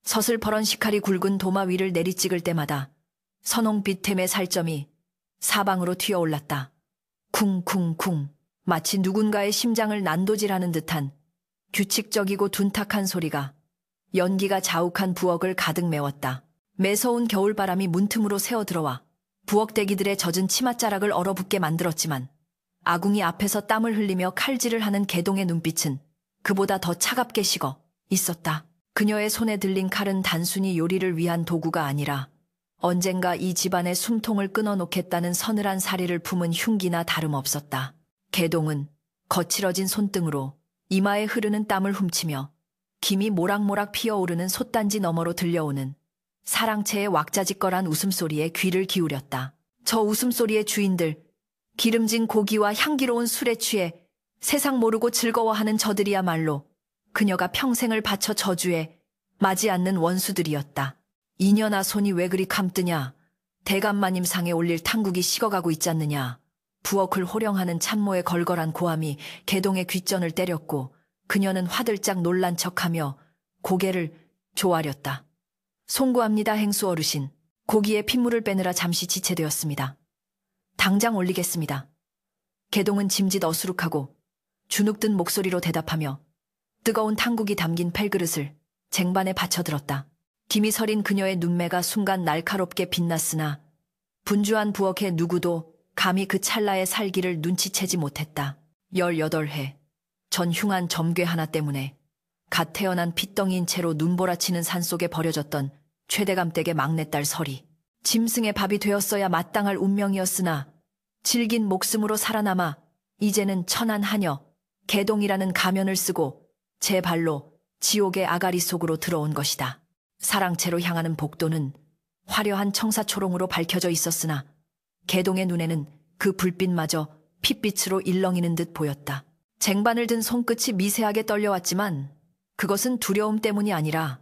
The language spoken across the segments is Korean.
서슬퍼런 시칼이 굵은 도마 위를 내리찍을 때마다 선홍빛 템의 살점이 사방으로 튀어올랐다. 쿵쿵쿵, 마치 누군가의 심장을 난도질하는 듯한 규칙적이고 둔탁한 소리가 연기가 자욱한 부엌을 가득 메웠다. 매서운 겨울바람이 문틈으로 새어들어와 부엌대기들의 젖은 치맛자락을 얼어붙게 만들었지만 아궁이 앞에서 땀을 흘리며 칼질을 하는 개동의 눈빛은 그보다 더 차갑게 식어 있었다. 그녀의 손에 들린 칼은 단순히 요리를 위한 도구가 아니라 언젠가 이 집안의 숨통을 끊어놓겠다는 서늘한 사리를 품은 흉기나 다름없었다. 개동은 거칠어진 손등으로 이마에 흐르는 땀을 훔치며 김이 모락모락 피어오르는 솥단지 너머로 들려오는 사랑채의 왁자지껄한 웃음소리에 귀를 기울였다. 저 웃음소리의 주인들, 기름진 고기와 향기로운 술에 취해 세상 모르고 즐거워하는 저들이야말로 그녀가 평생을 바쳐 저주해 마지 않는 원수들이었다. 이년아, 손이 왜 그리 감뜨냐. 대감마님 상에 올릴 탕국이 식어가고 있지 않느냐. 부엌을 호령하는 참모의 걸걸한 고함이 개동의 귓전을 때렸고 그녀는 화들짝 놀란 척하며 고개를 조아렸다. 송구합니다, 행수 어르신. 고기에 핏물을 빼느라 잠시 지체되었습니다. 당장 올리겠습니다. 개동은 짐짓 어수룩하고 주눅든 목소리로 대답하며 뜨거운 탕국이 담긴 펠그릇을 쟁반에 받쳐들었다. 김이 서린 그녀의 눈매가 순간 날카롭게 빛났으나 분주한 부엌의 누구도 감히 그 찰나의 살기를 눈치채지 못했다. 18해 전 흉한 점괘 하나 때문에 갓 태어난 핏덩이인 채로 눈보라치는 산속에 버려졌던 최대감 댁의 막내딸 설이 짐승의 밥이 되었어야 마땅할 운명이었으나 질긴 목숨으로 살아남아 이제는 천한 하녀 개동이라는 가면을 쓰고 제 발로 지옥의 아가리 속으로 들어온 것이다. 사랑채로 향하는 복도는 화려한 청사초롱으로 밝혀져 있었으나 개동의 눈에는 그 불빛마저 핏빛으로 일렁이는 듯 보였다. 쟁반을 든 손끝이 미세하게 떨려왔지만 그것은 두려움 때문이 아니라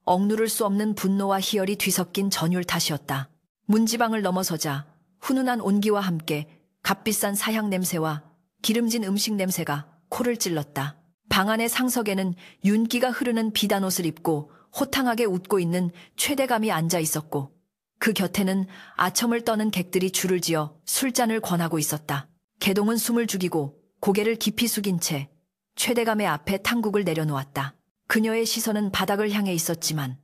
억누를 수 없는 분노와 희열이 뒤섞인 전율 탓이었다. 문지방을 넘어서자 훈훈한 온기와 함께 값비싼 사향 냄새와 기름진 음식 냄새가 코를 찔렀다. 방 안의 상석에는 윤기가 흐르는 비단 옷을 입고 호탕하게 웃고 있는 최대감이 앉아 있었고 그 곁에는 아첨을 떠는 객들이 줄을 지어 술잔을 권하고 있었다. 개동은 숨을 죽이고 고개를 깊이 숙인 채 최대감의 앞에 탕국을 내려놓았다. 그녀의 시선은 바닥을 향해 있었지만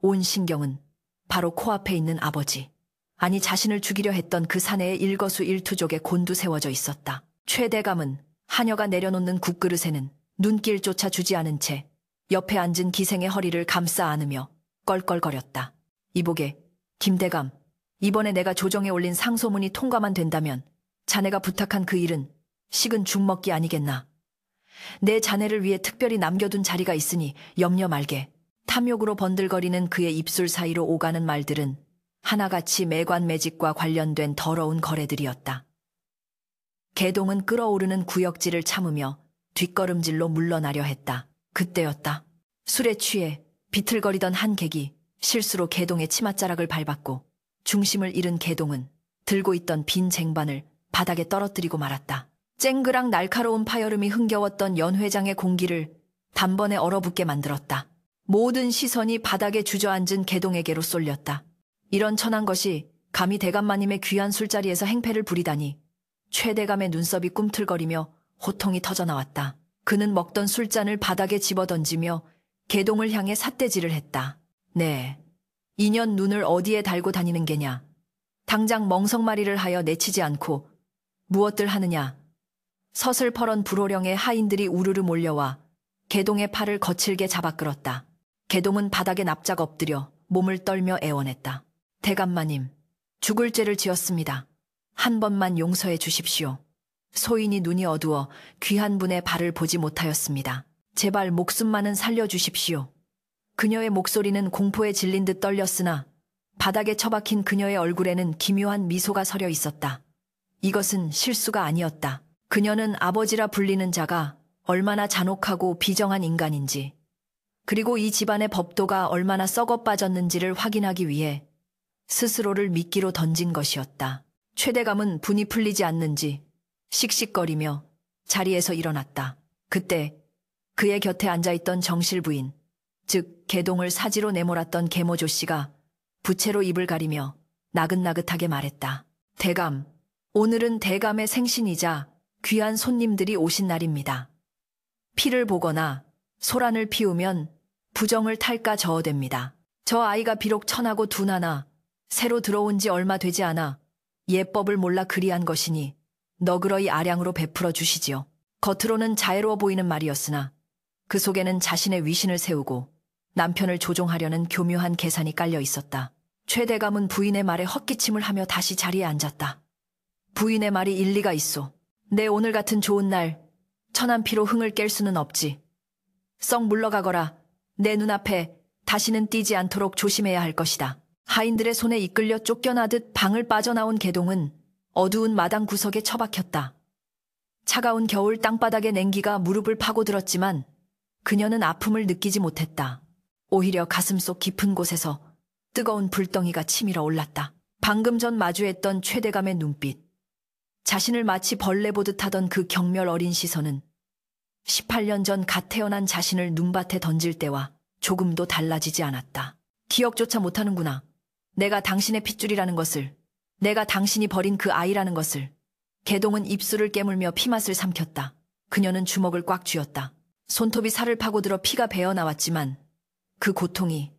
온 신경은 바로 코앞에 있는 아버지, 아니 자신을 죽이려 했던 그 사내의 일거수일투족에 곤두세워져 있었다. 최대감은 하녀가 내려놓는 국그릇에는 눈길조차 주지 않은 채 옆에 앉은 기생의 허리를 감싸 안으며 껄껄거렸다. 이보게, 김대감, 이번에 내가 조정에 올린 상소문이 통과만 된다면 자네가 부탁한 그 일은 식은 죽먹기 아니겠나. 내 자네를 위해 특별히 남겨둔 자리가 있으니 염려 말게. 탐욕으로 번들거리는 그의 입술 사이로 오가는 말들은 하나같이 매관매직과 관련된 더러운 거래들이었다. 개동은 끓어오르는 구역질을 참으며 뒷걸음질로 물러나려 했다. 그때였다. 술에 취해 비틀거리던 한 객이 실수로 개동의 치맛자락을 밟았고 중심을 잃은 개동은 들고 있던 빈 쟁반을 바닥에 떨어뜨리고 말았다. 쨍그랑 날카로운 파여름이 흥겨웠던 연회장의 공기를 단번에 얼어붙게 만들었다. 모든 시선이 바닥에 주저앉은 개동에게로 쏠렸다. 이런 천한 것이 감히 대감마님의 귀한 술자리에서 행패를 부리다니. 최대감의 눈썹이 꿈틀거리며 호통이 터져나왔다. 그는 먹던 술잔을 바닥에 집어던지며 개동을 향해 삿대질을 했다. 네, 인연 눈을 어디에 달고 다니는 게냐. 당장 멍석마리를 하여 내치지 않고 무엇들 하느냐. 서슬퍼런 불호령에 하인들이 우르르 몰려와 개동의 팔을 거칠게 잡아 끌었다. 개동은 바닥에 납작 엎드려 몸을 떨며 애원했다. 대감마님, 죽을 죄를 지었습니다. 한 번만 용서해 주십시오. 소인이 눈이 어두워 귀한 분의 발을 보지 못하였습니다. 제발 목숨만은 살려주십시오. 그녀의 목소리는 공포에 질린 듯 떨렸으나 바닥에 처박힌 그녀의 얼굴에는 기묘한 미소가 서려 있었다. 이것은 실수가 아니었다. 그녀는 아버지라 불리는 자가 얼마나 잔혹하고 비정한 인간인지, 그리고 이 집안의 법도가 얼마나 썩어 빠졌는지를 확인하기 위해 스스로를 미끼로 던진 것이었다. 최대감은 분이 풀리지 않는지 씩씩거리며 자리에서 일어났다. 그때 그의 곁에 앉아있던 정실 부인, 즉 개동을 사지로 내몰았던 계모조 씨가 부채로 입을 가리며 나긋나긋하게 말했다. 대감, 오늘은 대감의 생신이자 귀한 손님들이 오신 날입니다. 피를 보거나 소란을 피우면 부정을 탈까 저어댑니다. 저 아이가 비록 천하고 둔하나 새로 들어온 지 얼마 되지 않아 예법을 몰라 그리한 것이니 너그러이 아량으로 베풀어 주시지요. 겉으로는 자애로워 보이는 말이었으나 그 속에는 자신의 위신을 세우고 남편을 조종하려는 교묘한 계산이 깔려 있었다. 최 대감은 부인의 말에 헛기침을 하며 다시 자리에 앉았다. 부인의 말이 일리가 있소. 내 오늘 같은 좋은 날 천한 피로 흥을 깰 수는 없지. 썩 물러가거라. 내 눈앞에 다시는 띄지 않도록 조심해야 할 것이다. 하인들의 손에 이끌려 쫓겨나듯 방을 빠져나온 개동은 어두운 마당 구석에 처박혔다. 차가운 겨울 땅바닥의 냉기가 무릎을 파고들었지만 그녀는 아픔을 느끼지 못했다. 오히려 가슴속 깊은 곳에서 뜨거운 불덩이가 치밀어 올랐다. 방금 전 마주했던 최대감의 눈빛, 자신을 마치 벌레 보듯 하던 그 경멸 어린 시선은 18년 전 갓 태어난 자신을 눈밭에 던질 때와 조금도 달라지지 않았다. 기억조차 못하는구나. 내가 당신의 핏줄이라는 것을, 내가 당신이 버린 그 아이라는 것을. 개동은 입술을 깨물며 피맛을 삼켰다. 그녀는 주먹을 꽉 쥐었다. 손톱이 살을 파고들어 피가 배어나왔지만 그 고통이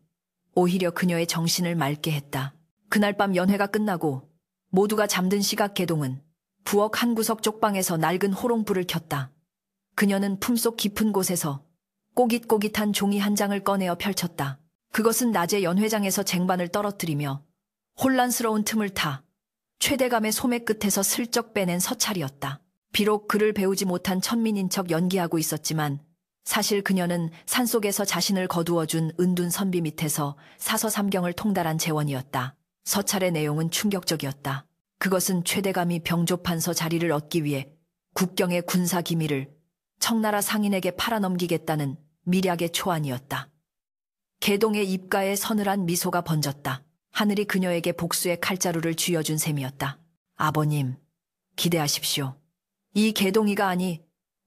오히려 그녀의 정신을 맑게 했다. 그날 밤 연회가 끝나고 모두가 잠든 시각 개동은 부엌 한 구석 쪽방에서 낡은 호롱불을 켰다. 그녀는 품속 깊은 곳에서 꼬깃꼬깃한 종이 한 장을 꺼내어 펼쳤다. 그것은 낮에 연회장에서 쟁반을 떨어뜨리며 혼란스러운 틈을 타 최대감의 소매 끝에서 슬쩍 빼낸 서찰이었다. 비록 글을 배우지 못한 천민인 척 연기하고 있었지만 사실 그녀는 산속에서 자신을 거두어준 은둔 선비 밑에서 사서삼경을 통달한 재원이었다. 서찰의 내용은 충격적이었다. 그것은 최대감이 병조판서 자리를 얻기 위해 국경의 군사 기밀을 청나라 상인에게 팔아넘기겠다는 밀약의 초안이었다. 개동의 입가에 서늘한 미소가 번졌다. 하늘이 그녀에게 복수의 칼자루를 쥐어준 셈이었다. 아버님, 기대하십시오. 이 개동이가 아니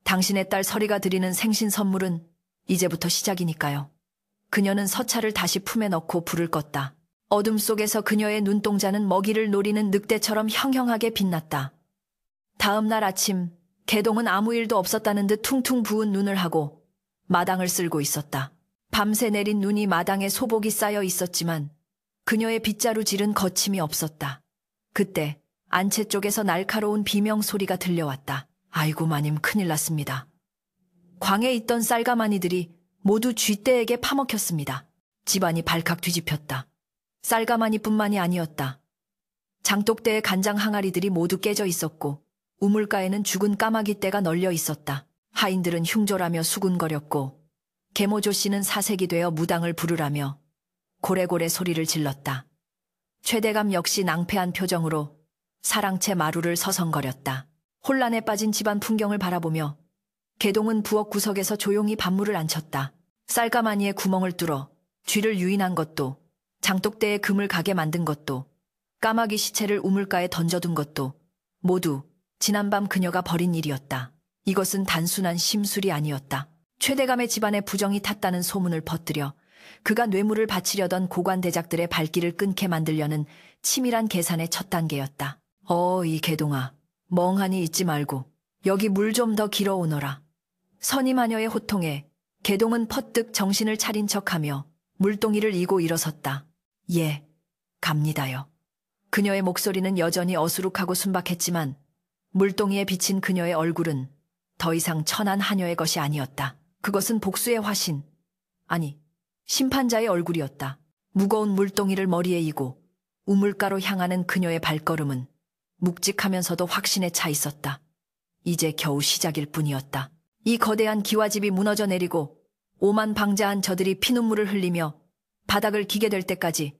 당신의 딸 서리가 드리는 생신 선물은 이제부터 시작이니까요. 그녀는 서찰을 다시 품에 넣고 불을 껐다. 어둠 속에서 그녀의 눈동자는 먹이를 노리는 늑대처럼 형형하게 빛났다. 다음 날 아침 개동은 아무 일도 없었다는 듯 퉁퉁 부은 눈을 하고 마당을 쓸고 있었다. 밤새 내린 눈이 마당에 소복이 쌓여 있었지만 그녀의 빗자루질은 거침이 없었다. 그때 안채 쪽에서 날카로운 비명 소리가 들려왔다. 아이고 마님, 큰일 났습니다. 광에 있던 쌀가마니들이 모두 쥐떼에게 파먹혔습니다. 집안이 발칵 뒤집혔다. 쌀가마니뿐만이 아니었다. 장독대의 간장 항아리들이 모두 깨져 있었고 우물가에는 죽은 까마귀 떼가 널려 있었다. 하인들은 흉졸하며 수군거렸고 계모조 씨는 사색이 되어 무당을 부르라며 고래고래 소리를 질렀다. 최대감 역시 낭패한 표정으로 사랑채 마루를 서성거렸다. 혼란에 빠진 집안 풍경을 바라보며 개동은 부엌 구석에서 조용히 밥물을 안쳤다. 쌀가마니에 구멍을 뚫어 쥐를 유인한 것도, 장독대에 금을 가게 만든 것도, 까마귀 시체를 우물가에 던져둔 것도 모두 지난밤 그녀가 벌인 일이었다. 이것은 단순한 심술이 아니었다. 최대감의 집안에 부정이 탔다는 소문을 퍼뜨려 그가 뇌물을 바치려던 고관대작들의 발길을 끊게 만들려는 치밀한 계산의 첫 단계였다. 이 개동아, 멍하니 있지 말고 여기 물 좀 더 길어오너라. 선임하녀의 호통에 개동은 퍼뜩 정신을 차린 척하며 물동이를 이고 일어섰다. 예, 갑니다요. 그녀의 목소리는 여전히 어수룩하고 순박했지만 물동이에 비친 그녀의 얼굴은 더 이상 천한 하녀의 것이 아니었다. 그것은 복수의 화신, 아니 심판자의 얼굴이었다. 무거운 물동이를 머리에 이고 우물가로 향하는 그녀의 발걸음은 묵직하면서도 확신에 차 있었다. 이제 겨우 시작일 뿐이었다. 이 거대한 기와집이 무너져 내리고 오만방자한 저들이 피눈물을 흘리며 바닥을 기게 될 때까지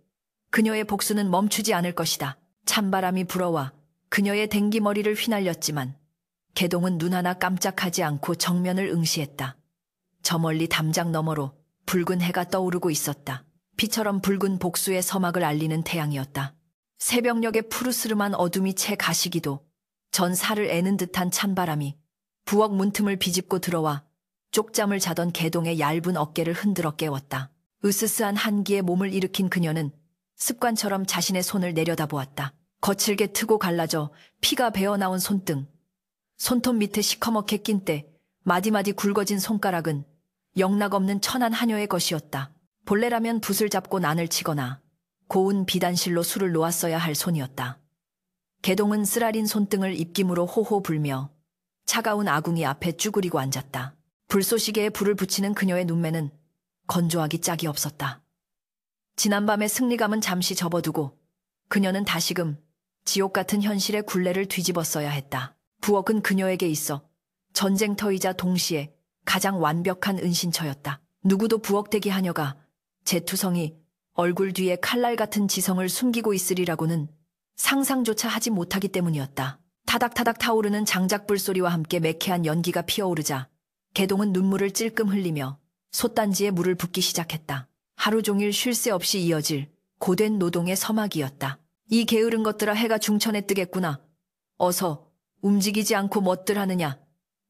그녀의 복수는 멈추지 않을 것이다. 찬바람이 불어와 그녀의 댕기머리를 휘날렸지만 개동은 눈 하나 깜짝하지 않고 정면을 응시했다. 저 멀리 담장 너머로 붉은 해가 떠오르고 있었다. 피처럼 붉은 복수의 서막을 알리는 태양이었다. 새벽녘의 푸르스름한 어둠이 채 가시기도 전 살을 애는 듯한 찬바람이 부엌 문틈을 비집고 들어와 쪽잠을 자던 개동의 얇은 어깨를 흔들어 깨웠다. 으스스한 한기에 몸을 일으킨 그녀는 습관처럼 자신의 손을 내려다보았다. 거칠게 트고 갈라져 피가 배어나온 손등, 손톱 밑에 시커멓게 낀 때 마디마디 굵어진 손가락은 영락없는 천한 하녀의 것이었다. 본래라면 붓을 잡고 난을 치거나 고운 비단실로 술을 놓았어야 할 손이었다. 개동은 쓰라린 손등을 입김으로 호호 불며 차가운 아궁이 앞에 쭈그리고 앉았다. 불쏘시개에 불을 붙이는 그녀의 눈매는 건조하기 짝이 없었다. 지난밤의 승리감은 잠시 접어두고 그녀는 다시금 지옥 같은 현실의 굴레를 뒤집었어야 했다. 부엌은 그녀에게 있어 전쟁터이자 동시에 가장 완벽한 은신처였다. 누구도 부엌대기 하녀가 제투성이 얼굴 뒤에 칼날 같은 지성을 숨기고 있으리라고는 상상조차 하지 못하기 때문이었다. 타닥타닥 타오르는 장작불 소리와 함께 매캐한 연기가 피어오르자 개동은 눈물을 찔끔 흘리며 솥단지에 물을 붓기 시작했다. 하루 종일 쉴 새 없이 이어질 고된 노동의 서막이었다. 이 게으른 것들아, 해가 중천에 뜨겠구나. 어서 움직이지 않고 뭣들 하느냐.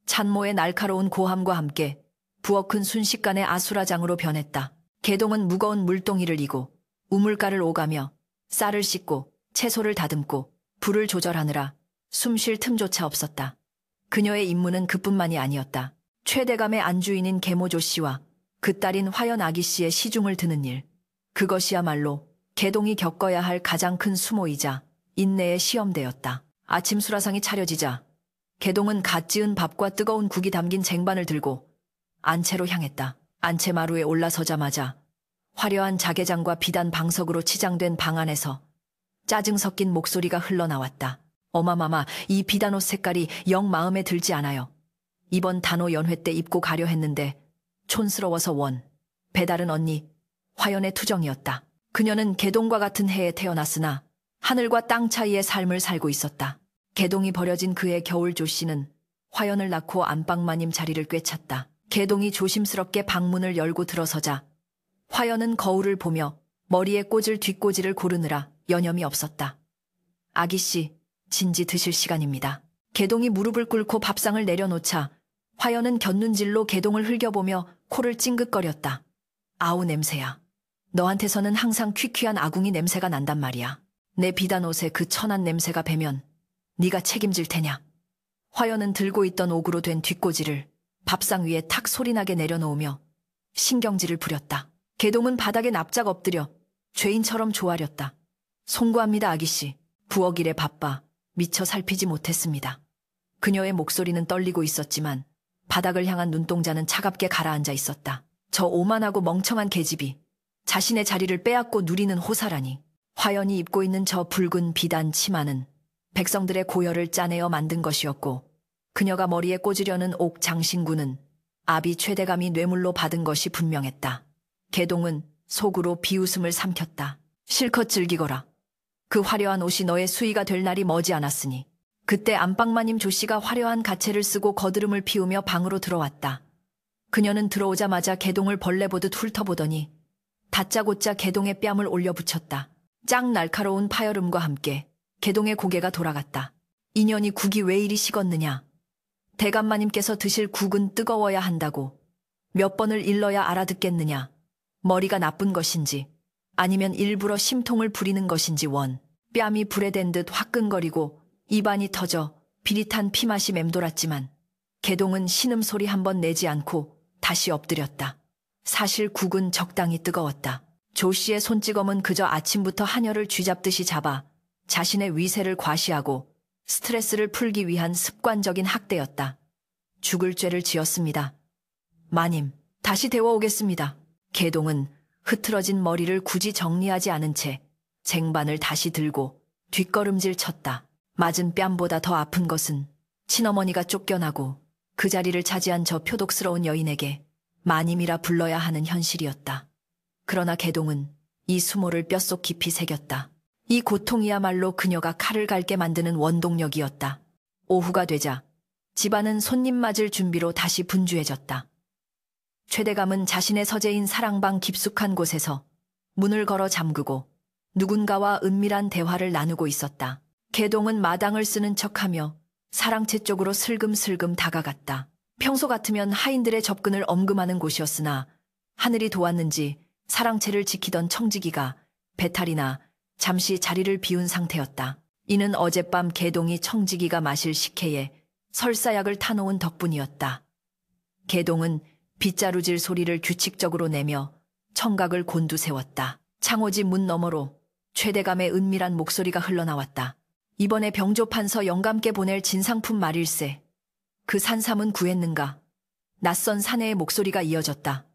찬모의 날카로운 고함과 함께 부엌은 순식간에 아수라장으로 변했다. 개동은 무거운 물동이를 이고 우물가를 오가며 쌀을 씻고 채소를 다듬고 불을 조절하느라 숨 쉴 틈조차 없었다. 그녀의 임무는 그뿐만이 아니었다. 최대감의 안주인인 계모조 씨와 그 딸인 화연 아기 씨의 시중을 드는 일. 그것이야말로 개동이 겪어야 할 가장 큰 수모이자 인내의 시험대였다. 아침 수라상이 차려지자 개동은 갓 지은 밥과 뜨거운 국이 담긴 쟁반을 들고 안채로 향했다. 안채 마루에 올라서자마자 화려한 자개장과 비단 방석으로 치장된 방 안에서 짜증 섞인 목소리가 흘러나왔다. 어마마마, 이 비단옷 색깔이 영 마음에 들지 않아요. 이번 단오 연회 때 입고 가려 했는데 촌스러워서 원. 배달은 언니, 화연의 투정이었다. 그녀는 개동과 같은 해에 태어났으나 하늘과 땅 차이의 삶을 살고 있었다. 개동이 버려진 그의 겨울 조씨는 화연을 낳고 안방마님 자리를 꿰찼다. 개동이 조심스럽게 방문을 열고 들어서자 화연은 거울을 보며 머리에 꽂을 뒷꽂이를 고르느라 여념이 없었다. 아기씨, 진지 드실 시간입니다. 개동이 무릎을 꿇고 밥상을 내려놓자 화연은 곁눈질로 개동을 흘겨보며 코를 찡긋거렸다. 아우, 냄새야. 너한테서는 항상 퀴퀴한 아궁이 냄새가 난단 말이야. 내 비단옷에 그 천한 냄새가 배면 네가 책임질 테냐. 화연은 들고 있던 옥으로 된 뒷꽂이를 밥상 위에 탁 소리나게 내려놓으며 신경질을 부렸다. 개동은 바닥에 납작 엎드려 죄인처럼 조아렸다. 송구합니다, 아기씨. 부엌 일에 바빠 미처 살피지 못했습니다. 그녀의 목소리는 떨리고 있었지만 바닥을 향한 눈동자는 차갑게 가라앉아 있었다. 저 오만하고 멍청한 계집이 자신의 자리를 빼앗고 누리는 호사라니. 화연이 입고 있는 저 붉은 비단 치마는 백성들의 고열을 짜내어 만든 것이었고 그녀가 머리에 꽂으려는 옥 장신구는 아비 최대감이 뇌물로 받은 것이 분명했다. 개동은 속으로 비웃음을 삼켰다. 실컷 즐기거라. 그 화려한 옷이 너의 수의가 될 날이 머지않았으니. 그때 안방마님 조씨가 화려한 가채를 쓰고 거드름을 피우며 방으로 들어왔다. 그녀는 들어오자마자 개동을 벌레 보듯 훑어보더니 다짜고짜 개동의 뺨을 올려붙였다. 짱 날카로운 파열음과 함께 개동의 고개가 돌아갔다. 인연이 국이 왜 이리 식었느냐. 대감마님께서 드실 국은 뜨거워야 한다고 몇 번을 일러야 알아듣겠느냐. 머리가 나쁜 것인지 아니면 일부러 심통을 부리는 것인지 원. 뺨이 불에 댄 듯 화끈거리고 입안이 터져 비릿한 피맛이 맴돌았지만 개동은 신음소리 한 번 내지 않고 다시 엎드렸다. 사실 국은 적당히 뜨거웠다. 조씨의 손찌검은 그저 아침부터 하녀를 쥐잡듯이 잡아 자신의 위세를 과시하고 스트레스를 풀기 위한 습관적인 학대였다. 죽을 죄를 지었습니다. 마님, 다시 데워오겠습니다. 개동은 흐트러진 머리를 굳이 정리하지 않은 채 쟁반을 다시 들고 뒷걸음질 쳤다. 맞은 뺨보다 더 아픈 것은 친어머니가 쫓겨나고 그 자리를 차지한 저 표독스러운 여인에게 마님이라 불러야 하는 현실이었다. 그러나 개동은 이 수모를 뼛속 깊이 새겼다. 이 고통이야말로 그녀가 칼을 갈게 만드는 원동력이었다. 오후가 되자 집안은 손님 맞을 준비로 다시 분주해졌다. 최대감은 자신의 서재인 사랑방 깊숙한 곳에서 문을 걸어 잠그고 누군가와 은밀한 대화를 나누고 있었다. 개동은 마당을 쓰는 척하며 사랑채 쪽으로 슬금슬금 다가갔다. 평소 같으면 하인들의 접근을 엄금하는 곳이었으나 하늘이 도왔는지 사랑채를 지키던 청지기가 배탈이나 잠시 자리를 비운 상태였다. 이는 어젯밤 개동이 청지기가 마실 식혜에 설사약을 타놓은 덕분이었다. 개동은 빗자루질 소리를 규칙적으로 내며 청각을 곤두세웠다. 창호지 문 너머로 최대감의 은밀한 목소리가 흘러나왔다. 이번에 병조판서 영감께 보낼 진상품 말일세. 그 산삼은 구했는가? 낯선 사내의 목소리가 이어졌다.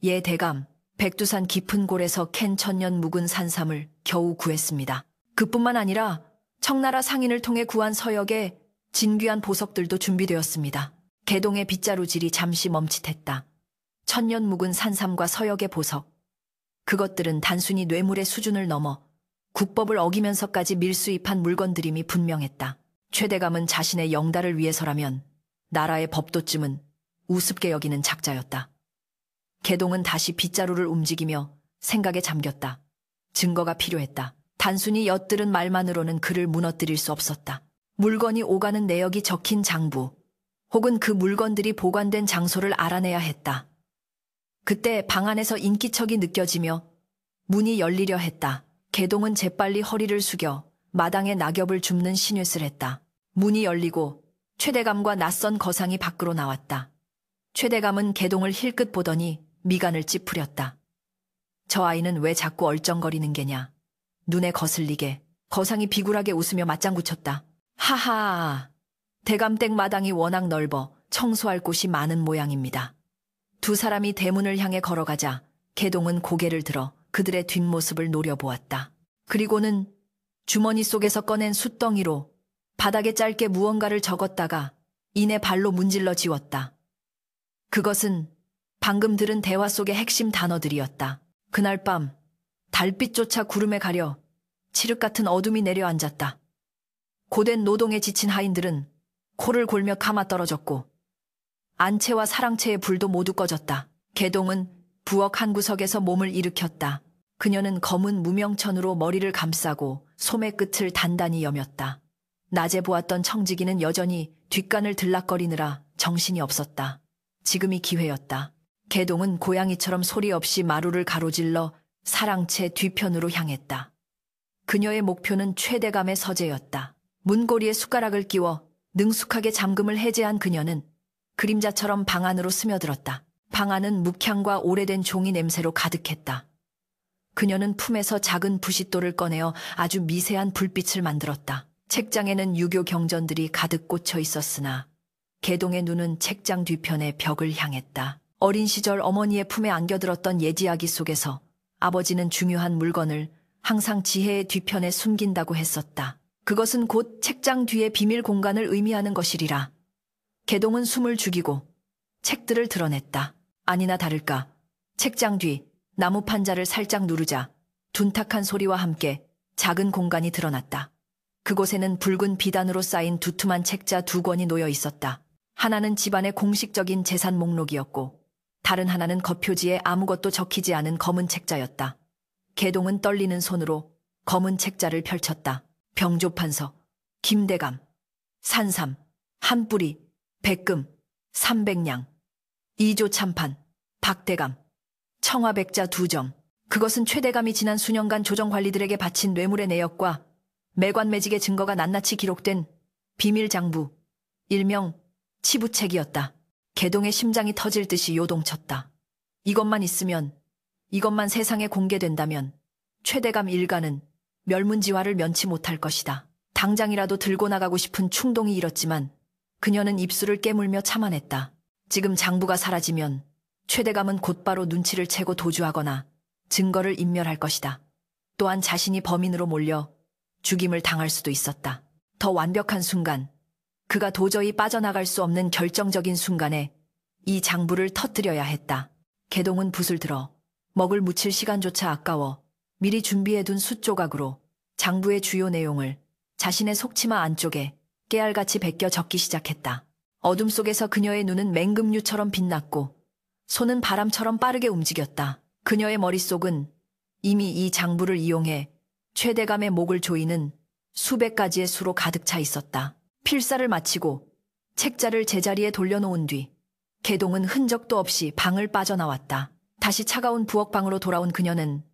예 대감, 백두산 깊은 골에서 캔 천년 묵은 산삼을 겨우 구했습니다. 그뿐만 아니라 청나라 상인을 통해 구한 서역에 진귀한 보석들도 준비되었습니다. 개동의 빗자루질이 잠시 멈칫했다. 천년 묵은 산삼과 서역의 보석. 그것들은 단순히 뇌물의 수준을 넘어 국법을 어기면서까지 밀수입한 물건들임이 분명했다. 최대감은 자신의 영달을 위해서라면 나라의 법도쯤은 우습게 여기는 작자였다. 개동은 다시 빗자루를 움직이며 생각에 잠겼다. 증거가 필요했다. 단순히 엿들은 말만으로는 그를 무너뜨릴 수 없었다. 물건이 오가는 내역이 적힌 장부, 혹은 그 물건들이 보관된 장소를 알아내야 했다. 그때 방 안에서 인기척이 느껴지며 문이 열리려 했다. 개동은 재빨리 허리를 숙여 마당에 낙엽을 줍는 신읒을 했다. 문이 열리고 최대감과 낯선 거상이 밖으로 나왔다. 최대감은 개동을 힐끗 보더니 미간을 찌푸렸다. 저 아이는 왜 자꾸 얼쩡거리는 게냐. 눈에 거슬리게 거상이 비굴하게 웃으며 맞장구 쳤다. 하하, 대감댁 마당이 워낙 넓어 청소할 곳이 많은 모양입니다. 두 사람이 대문을 향해 걸어가자 개동은 고개를 들어 그들의 뒷모습을 노려보았다. 그리고는 주머니 속에서 꺼낸 숫덩이로 바닥에 짧게 무언가를 적었다가 이내 발로 문질러 지웠다. 그것은 방금 들은 대화 속의 핵심 단어들이었다. 그날 밤 달빛조차 구름에 가려 칠흑 같은 어둠이 내려앉았다. 고된 노동에 지친 하인들은 코를 골며 감아 떨어졌고 안채와 사랑채의 불도 모두 꺼졌다. 개동은 부엌 한 구석에서 몸을 일으켰다. 그녀는 검은 무명천으로 머리를 감싸고 소매 끝을 단단히 여몄다. 낮에 보았던 청지기는 여전히 뒷간을 들락거리느라 정신이 없었다. 지금이 기회였다. 개동은 고양이처럼 소리 없이 마루를 가로질러 사랑채 뒤편으로 향했다. 그녀의 목표는 최대감의 서재였다. 문고리에 숟가락을 끼워 능숙하게 잠금을 해제한 그녀는 그림자처럼 방 안으로 스며들었다. 방 안은 묵향과 오래된 종이 냄새로 가득했다. 그녀는 품에서 작은 부싯돌을 꺼내어 아주 미세한 불빛을 만들었다. 책장에는 유교 경전들이 가득 꽂혀 있었으나 개동의 눈은 책장 뒤편의 벽을 향했다. 어린 시절 어머니의 품에 안겨들었던 예지아기 속에서 아버지는 중요한 물건을 항상 지혜의 뒤편에 숨긴다고 했었다. 그것은 곧 책장 뒤의 비밀 공간을 의미하는 것이리라. 개동은 숨을 죽이고 책들을 드러냈다. 아니나 다를까 책장 뒤 나무 판자를 살짝 누르자 둔탁한 소리와 함께 작은 공간이 드러났다. 그곳에는 붉은 비단으로 쌓인 두툼한 책자 2권이 놓여 있었다. 하나는 집안의 공식적인 재산 목록이었고 다른 하나는 겉표지에 아무것도 적히지 않은 검은 책자였다. 개동은 떨리는 손으로 검은 책자를 펼쳤다. 병조판서, 김대감, 산삼, 한 뿌리, 백금, 300냥, 이조 참판, 박대감, 청화백자 2점. 그것은 최대감이 지난 수년간 조정관리들에게 바친 뇌물의 내역과 매관매직의 증거가 낱낱이 기록된 비밀장부, 일명 치부책이었다. 개동의 심장이 터질 듯이 요동쳤다. 이것만 있으면, 이것만 세상에 공개된다면 최대감 일가는 멸문지화를 면치 못할 것이다. 당장이라도 들고 나가고 싶은 충동이 일었지만 그녀는 입술을 깨물며 참아냈다. 지금 장부가 사라지면 최대감은 곧바로 눈치를 채고 도주하거나 증거를 인멸할 것이다. 또한 자신이 범인으로 몰려 죽임을 당할 수도 있었다. 더 완벽한 순간, 그가 도저히 빠져나갈 수 없는 결정적인 순간에 이 장부를 터뜨려야 했다. 개동은 붓을 들어 먹을 묻힐 시간조차 아까워 미리 준비해둔 숫조각으로 장부의 주요 내용을 자신의 속치마 안쪽에 깨알같이 베껴 적기 시작했다. 어둠 속에서 그녀의 눈은 맹금류처럼 빛났고 손은 바람처럼 빠르게 움직였다. 그녀의 머릿속은 이미 이 장부를 이용해 최대감의 목을 조이는 수백 가지의 수로 가득 차 있었다. 필사를 마치고 책자를 제자리에 돌려놓은 뒤 개동은 흔적도 없이 방을 빠져나왔다. 다시 차가운 부엌방으로 돌아온 그녀는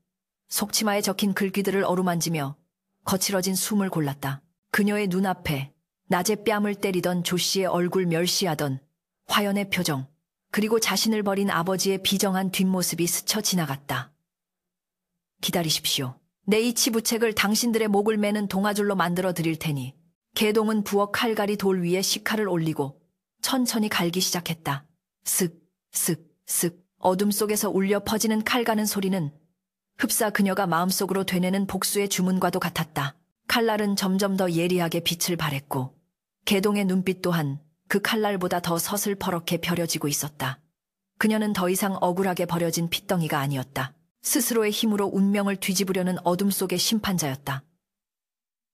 속치마에 적힌 글귀들을 어루만지며 거칠어진 숨을 골랐다. 그녀의 눈앞에 낮에 뺨을 때리던 조 씨의 얼굴 멸시하던 화연의 표정, 그리고 자신을 버린 아버지의 비정한 뒷모습이 스쳐 지나갔다. 기다리십시오. 내 이 치부책을 당신들의 목을 매는 동아줄로 만들어 드릴 테니. 개동은 부엌 칼갈이 돌 위에 식칼을 올리고 천천히 갈기 시작했다. 쓱, 쓱, 쓱. 어둠 속에서 울려 퍼지는 칼 가는 소리는 흡사 그녀가 마음속으로 되뇌는 복수의 주문과도 같았다. 칼날은 점점 더 예리하게 빛을 발했고 개동의 눈빛 또한 그 칼날보다 더 서슬퍼렇게 벼려지고 있었다. 그녀는 더 이상 억울하게 버려진 핏덩이가 아니었다. 스스로의 힘으로 운명을 뒤집으려는 어둠 속의 심판자였다.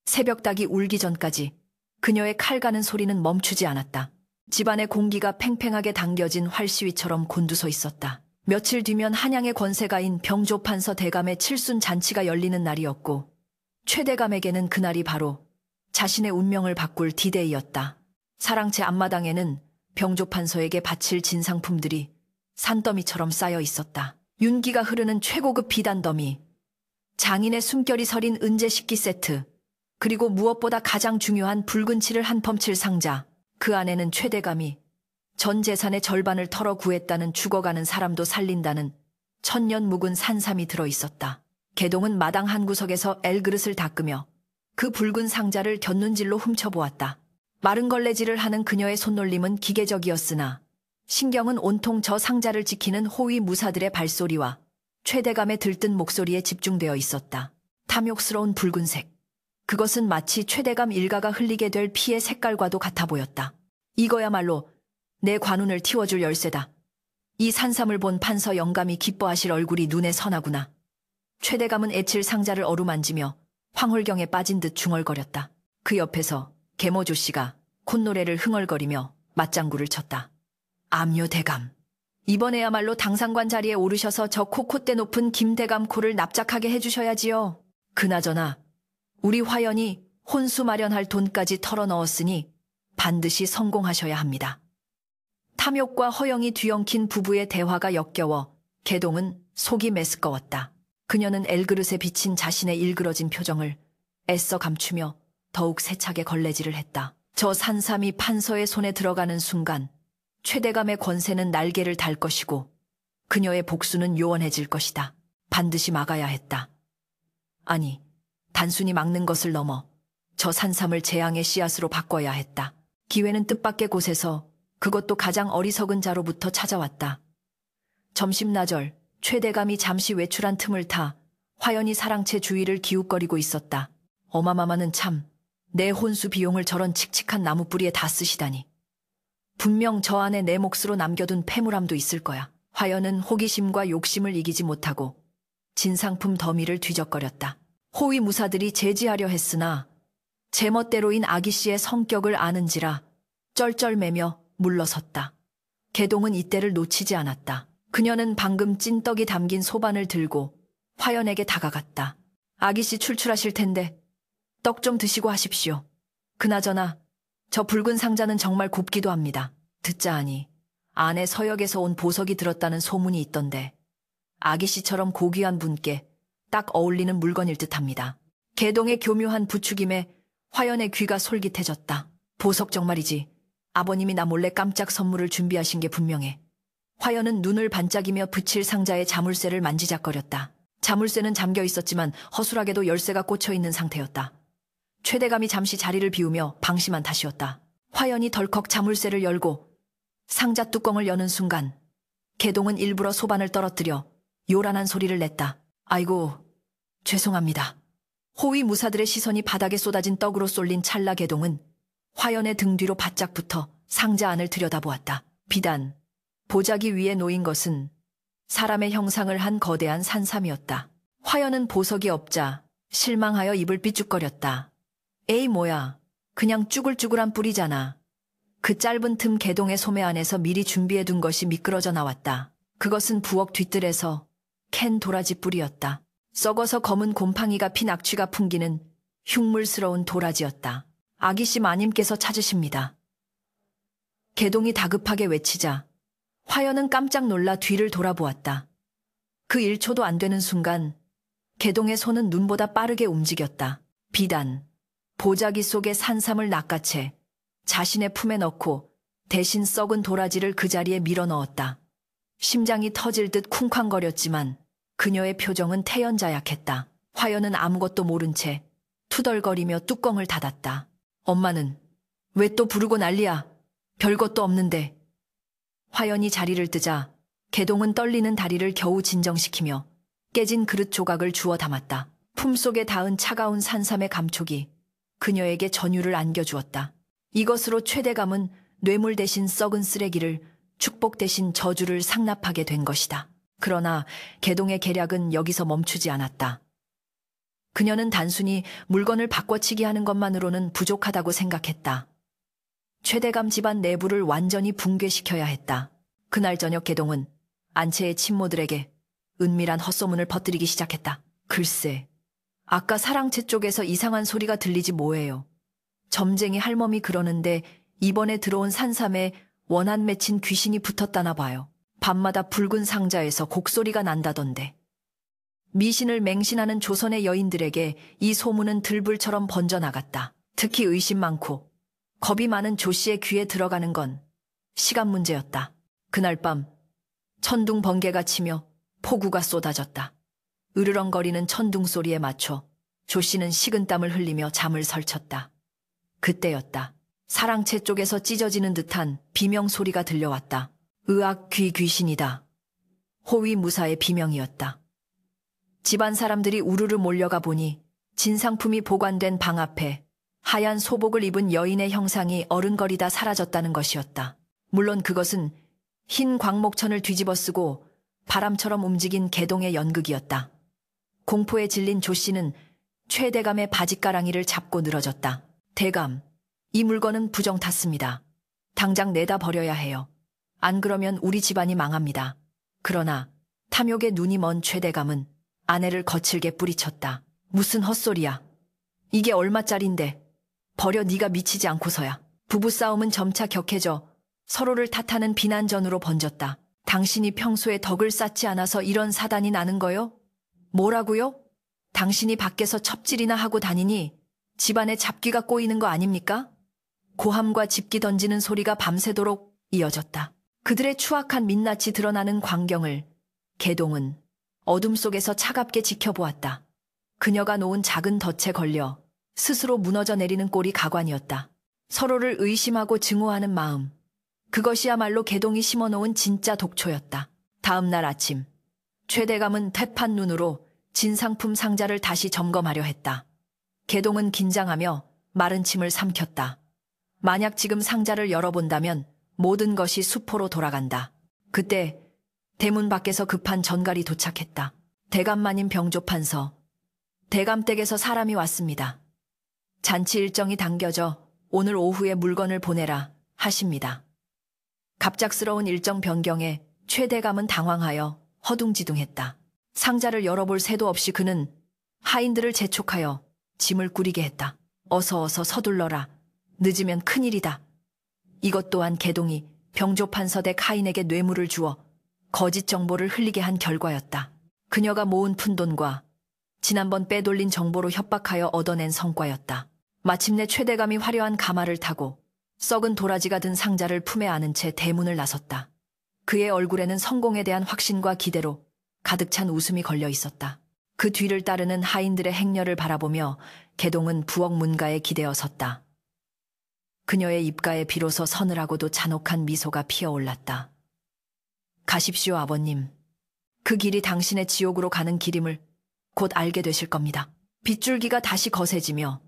새벽닭이 울기 전까지 그녀의 칼 가는 소리는 멈추지 않았다. 집안의 공기가 팽팽하게 당겨진 활시위처럼 곤두서 있었다. 며칠 뒤면 한양의 권세가인 병조판서 대감의 칠순 잔치가 열리는 날이었고 최대감에게는 그날이 바로 자신의 운명을 바꿀 디데이였다. 사랑채 앞마당에는 병조판서에게 바칠 진상품들이 산더미처럼 쌓여 있었다. 윤기가 흐르는 최고급 비단더미, 장인의 숨결이 서린 은재 식기 세트, 그리고 무엇보다 가장 중요한 붉은 칠을 한 펌칠 상자. 그 안에는 최대감이 전 재산의 절반을 털어 구했다는 죽어가는 사람도 살린다는 천년 묵은 산삼이 들어있었다. 개동은 마당 한 구석에서 엘그릇을 닦으며 그 붉은 상자를 곁눈질로 훔쳐보았다. 마른 걸레질을 하는 그녀의 손놀림은 기계적이었으나 신경은 온통 저 상자를 지키는 호위 무사들의 발소리와 최대감의 들뜬 목소리에 집중되어 있었다. 탐욕스러운 붉은색. 그것은 마치 최대감 일가가 흘리게 될 피의 색깔과도 같아 보였다. 이거야말로 내 관운을 틔워줄 열쇠다. 이 산삼을 본 판서 영감이 기뻐하실 얼굴이 눈에 선하구나. 최대감은 애칠 상자를 어루만지며 황홀경에 빠진 듯 중얼거렸다. 그 옆에서 계모조 씨가 콧노래를 흥얼거리며 맞장구를 쳤다. 암요 대감. 이번에야말로 당상관 자리에 오르셔서 저 콧대 높은 김대감 코를 납작하게 해주셔야지요. 그나저나 우리 화연이 혼수 마련할 돈까지 털어넣었으니 반드시 성공하셔야 합니다. 탐욕과 허영이 뒤엉킨 부부의 대화가 역겨워 개동은 속이 메스꺼웠다. 그녀는 엘그릇에 비친 자신의 일그러진 표정을 애써 감추며 더욱 세차게 걸레질을 했다. 저 산삼이 판서의 손에 들어가는 순간 최대감의 권세는 날개를 달 것이고 그녀의 복수는 요원해질 것이다. 반드시 막아야 했다. 아니, 단순히 막는 것을 넘어 저 산삼을 재앙의 씨앗으로 바꿔야 했다. 기회는 뜻밖의 곳에서, 그것도 가장 어리석은 자로부터 찾아왔다. 점심나절 최대감이 잠시 외출한 틈을 타 화연이 사랑채 주위를 기웃거리고 있었다. 어마마마는 참, 내 혼수 비용을 저런 칙칙한 나무뿌리에 다 쓰시다니. 분명 저 안에 내 몫으로 남겨둔 패물함도 있을 거야. 화연은 호기심과 욕심을 이기지 못하고 진상품 더미를 뒤적거렸다. 호위 무사들이 제지하려 했으나 제멋대로인 아기씨의 성격을 아는지라 쩔쩔매며 물러섰다. 개동은 이때를 놓치지 않았다. 그녀는 방금 찐떡이 담긴 소반을 들고 화연에게 다가갔다. 아기씨 출출하실 텐데 떡 좀 드시고 하십시오. 그나저나 저 붉은 상자는 정말 곱기도 합니다. 듣자 하니 안에 서역에서 온 보석이 들었다는 소문이 있던데 아기씨처럼 고귀한 분께 딱 어울리는 물건일 듯합니다. 개동의 교묘한 부추김에 화연의 귀가 솔깃해졌다. 보석 정말이지. 아버님이 나 몰래 깜짝 선물을 준비하신 게 분명해. 화연은 눈을 반짝이며 붙일 상자의 자물쇠를 만지작거렸다. 자물쇠는 잠겨 있었지만 허술하게도 열쇠가 꽂혀 있는 상태였다. 최대감이 잠시 자리를 비우며 방심한 탓이었다. 화연이 덜컥 자물쇠를 열고 상자 뚜껑을 여는 순간 개동은 일부러 소반을 떨어뜨려 요란한 소리를 냈다. 아이고, 죄송합니다. 호위 무사들의 시선이 바닥에 쏟아진 떡으로 쏠린 찰나 개동은 화연의 등 뒤로 바짝 붙어 상자 안을 들여다보았다. 비단, 보자기 위에 놓인 것은 사람의 형상을 한 거대한 산삼이었다. 화연은 보석이 없자 실망하여 입을 삐죽거렸다. 에이 뭐야, 그냥 쭈글쭈글한 뿔이잖아. 그 짧은 틈 개동의 소매 안에서 미리 준비해둔 것이 미끄러져 나왔다. 그것은 부엌 뒤뜰에서 캔 도라지 뿔이었다. 썩어서 검은 곰팡이가 핀 악취가 풍기는 흉물스러운 도라지였다. 아기씨 마님께서 찾으십니다. 개동이 다급하게 외치자 화연은 깜짝 놀라 뒤를 돌아보았다. 그 1초도 안 되는 순간 개동의 손은 눈보다 빠르게 움직였다. 비단, 보자기 속에 산삼을 낚아채 자신의 품에 넣고 대신 썩은 도라지를 그 자리에 밀어 넣었다. 심장이 터질 듯 쿵쾅거렸지만 그녀의 표정은 태연자약했다. 화연은 아무것도 모른 채 투덜거리며 뚜껑을 닫았다. 엄마는 왜 또 부르고 난리야? 별것도 없는데. 화연이 자리를 뜨자 개동은 떨리는 다리를 겨우 진정시키며 깨진 그릇 조각을 주워 담았다. 품속에 닿은 차가운 산삼의 감촉이 그녀에게 전율을 안겨주었다. 이것으로 최대감은 뇌물 대신 썩은 쓰레기를, 축복 대신 저주를 상납하게 된 것이다. 그러나 개동의 계략은 여기서 멈추지 않았다. 그녀는 단순히 물건을 바꿔치기 하는 것만으로는 부족하다고 생각했다. 최대감 집안 내부를 완전히 붕괴시켜야 했다. 그날 저녁 개동은 안채의 친모들에게 은밀한 헛소문을 퍼뜨리기 시작했다. 글쎄, 아까 사랑채 쪽에서 이상한 소리가 들리지 뭐예요. 점쟁이 할멈이 그러는데 이번에 들어온 산삼에 원한 맺힌 귀신이 붙었다나 봐요. 밤마다 붉은 상자에서 곡소리가 난다던데. 미신을 맹신하는 조선의 여인들에게 이 소문은 들불처럼 번져나갔다. 특히 의심 많고 겁이 많은 조 씨의 귀에 들어가는 건 시간 문제였다. 그날 밤 천둥 번개가 치며 폭우가 쏟아졌다. 으르렁거리는 천둥 소리에 맞춰 조 씨는 식은땀을 흘리며 잠을 설쳤다. 그때였다. 사랑채 쪽에서 찢어지는 듯한 비명 소리가 들려왔다. 의학 귀신이다. 호위무사의 비명이었다. 집안 사람들이 우르르 몰려가 보니 진상품이 보관된 방 앞에 하얀 소복을 입은 여인의 형상이 어른거리다 사라졌다는 것이었다. 물론 그것은 흰 광목천을 뒤집어 쓰고 바람처럼 움직인 개동의 연극이었다. 공포에 질린 조 씨는 최대감의 바짓가랑이를 잡고 늘어졌다. 대감, 이 물건은 부정 탔습니다. 당장 내다 버려야 해요. 안 그러면 우리 집안이 망합니다. 그러나 탐욕에 눈이 먼 최대감은 아내를 거칠게 뿌리쳤다. 무슨 헛소리야. 이게 얼마짜린데. 버려 네가 미치지 않고서야. 부부싸움은 점차 격해져 서로를 탓하는 비난전으로 번졌다. 당신이 평소에 덕을 쌓지 않아서 이런 사단이 나는 거요? 뭐라고요? 당신이 밖에서 첩질이나 하고 다니니 집안에 잡귀가 꼬이는 거 아닙니까? 고함과 집기 던지는 소리가 밤새도록 이어졌다. 그들의 추악한 민낯이 드러나는 광경을 개동은 어둠 속에서 차갑게 지켜보았다. 그녀가 놓은 작은 덫에 걸려 스스로 무너져 내리는 꼴이 가관이었다. 서로를 의심하고 증오하는 마음. 그것이야말로 개동이 심어놓은 진짜 독초였다. 다음 날 아침, 최대감은 퇴판 눈으로 진상품 상자를 다시 점검하려 했다. 개동은 긴장하며 마른 침을 삼켰다. 만약 지금 상자를 열어본다면 모든 것이 수포로 돌아간다. 그때 대문 밖에서 급한 전갈이 도착했다. 대감마님 병조판서. 대감댁에서 사람이 왔습니다. 잔치 일정이 당겨져 오늘 오후에 물건을 보내라 하십니다. 갑작스러운 일정 변경에 최대감은 당황하여 허둥지둥했다. 상자를 열어볼 새도 없이 그는 하인들을 재촉하여 짐을 꾸리게 했다. 어서 서둘러라. 늦으면 큰일이다. 이것 또한 개동이 병조판서댁 하인에게 뇌물을 주어 거짓 정보를 흘리게 한 결과였다. 그녀가 모은 푼돈과 지난번 빼돌린 정보로 협박하여 얻어낸 성과였다. 마침내 최대감이 화려한 가마를 타고 썩은 도라지가 든 상자를 품에 안은 채 대문을 나섰다. 그의 얼굴에는 성공에 대한 확신과 기대로 가득 찬 웃음이 걸려 있었다. 그 뒤를 따르는 하인들의 행렬을 바라보며 개동은 부엌 문가에 기대어 섰다. 그녀의 입가에 비로소 서늘하고도 잔혹한 미소가 피어올랐다. 가십시오, 아버님. 그 길이 당신의 지옥으로 가는 길임을 곧 알게 되실 겁니다. 빗줄기가 다시 거세지며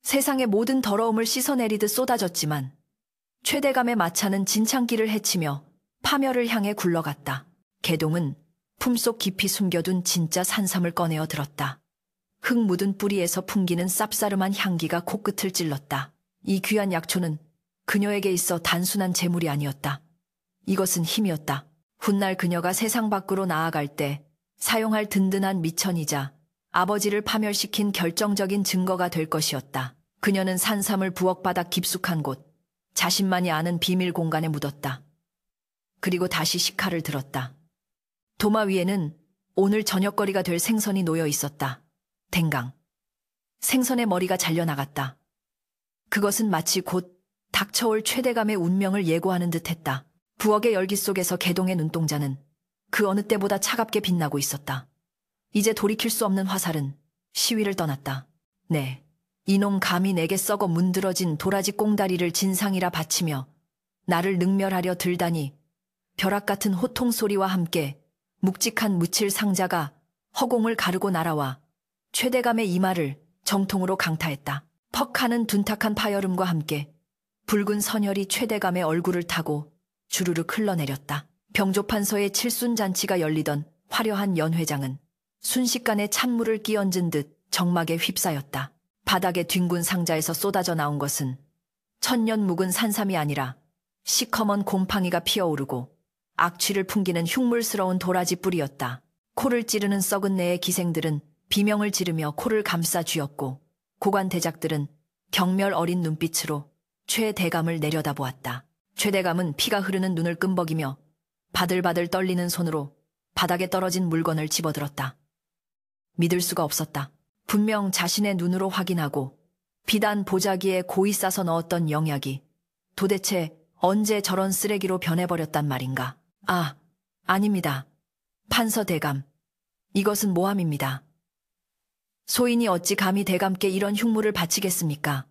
세상의 모든 더러움을 씻어내리듯 쏟아졌지만 최대감의 마차는 진창길을 헤치며 파멸을 향해 굴러갔다. 개동은 품속 깊이 숨겨둔 진짜 산삼을 꺼내어 들었다. 흙 묻은 뿌리에서 풍기는 쌉싸름한 향기가 코끝을 찔렀다. 이 귀한 약초는 그녀에게 있어 단순한 재물이 아니었다. 이것은 힘이었다. 훗날 그녀가 세상 밖으로 나아갈 때 사용할 든든한 미천이자 아버지를 파멸시킨 결정적인 증거가 될 것이었다. 그녀는 산삼을 부엌 바닥 깊숙한 곳, 자신만이 아는 비밀 공간에 묻었다. 그리고 다시 식칼을 들었다. 도마 위에는 오늘 저녁거리가 될 생선이 놓여 있었다. 댕강. 생선의 머리가 잘려나갔다. 그것은 마치 곧 닥쳐올 최대감의 운명을 예고하는 듯했다. 부엌의 열기 속에서 개동의 눈동자는 그 어느 때보다 차갑게 빛나고 있었다. 이제 돌이킬 수 없는 화살은 시위를 떠났다. 네, 이놈 감히 내게 썩어 문드러진 도라지 꽁다리를 진상이라 바치며 나를 능멸하려 들다니. 벼락 같은 호통 소리와 함께 묵직한 묻힐 상자가 허공을 가르고 날아와 최대감의 이마를 정통으로 강타했다. 퍽 하는 둔탁한 파열음과 함께 붉은 선혈이 최대감의 얼굴을 타고 주르륵 흘러내렸다. 병조판서의 칠순잔치가 열리던 화려한 연회장은 순식간에 찬물을 끼얹은 듯 정막에 휩싸였다. 바닥에 뒹군 상자에서 쏟아져 나온 것은 천년 묵은 산삼이 아니라 시커먼 곰팡이가 피어오르고 악취를 풍기는 흉물스러운 도라지 뿌리였다. 코를 찌르는 썩은 내의 기생들은 비명을 지르며 코를 감싸 쥐었고 고관 대작들은 경멸 어린 눈빛으로 최대감을 내려다보았다. 최대감은 피가 흐르는 눈을 끔벅이며 바들바들 떨리는 손으로 바닥에 떨어진 물건을 집어들었다. 믿을 수가 없었다. 분명 자신의 눈으로 확인하고 비단 보자기에 고이 싸서 넣었던 영약이 도대체 언제 저런 쓰레기로 변해버렸단 말인가. 아닙니다. 판서 대감. 이것은 모함입니다. 소인이 어찌 감히 대감께 이런 흉물을 바치겠습니까?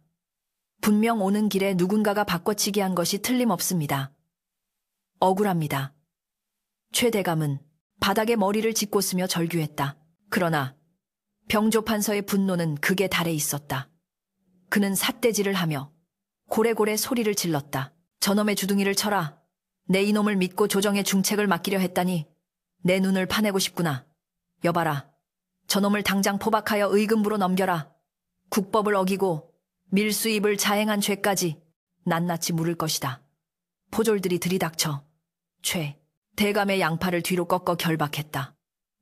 분명 오는 길에 누군가가 바꿔치기 한 것이 틀림없습니다. 억울합니다. 최 대감은 바닥에 머리를 짚고 쓰며 절규했다. 그러나 병조판서의 분노는 극에 달해 있었다. 그는 삿대질을 하며 고래고래 소리를 질렀다. 저놈의 주둥이를 쳐라. 내 이놈을 믿고 조정의 중책을 맡기려 했다니 내 눈을 파내고 싶구나. 여봐라. 저놈을 당장 포박하여 의금부로 넘겨라. 국법을 어기고 밀수입을 자행한 죄까지 낱낱이 물을 것이다. 포졸들이 들이닥쳐 최 대감의 양팔을 뒤로 꺾어 결박했다.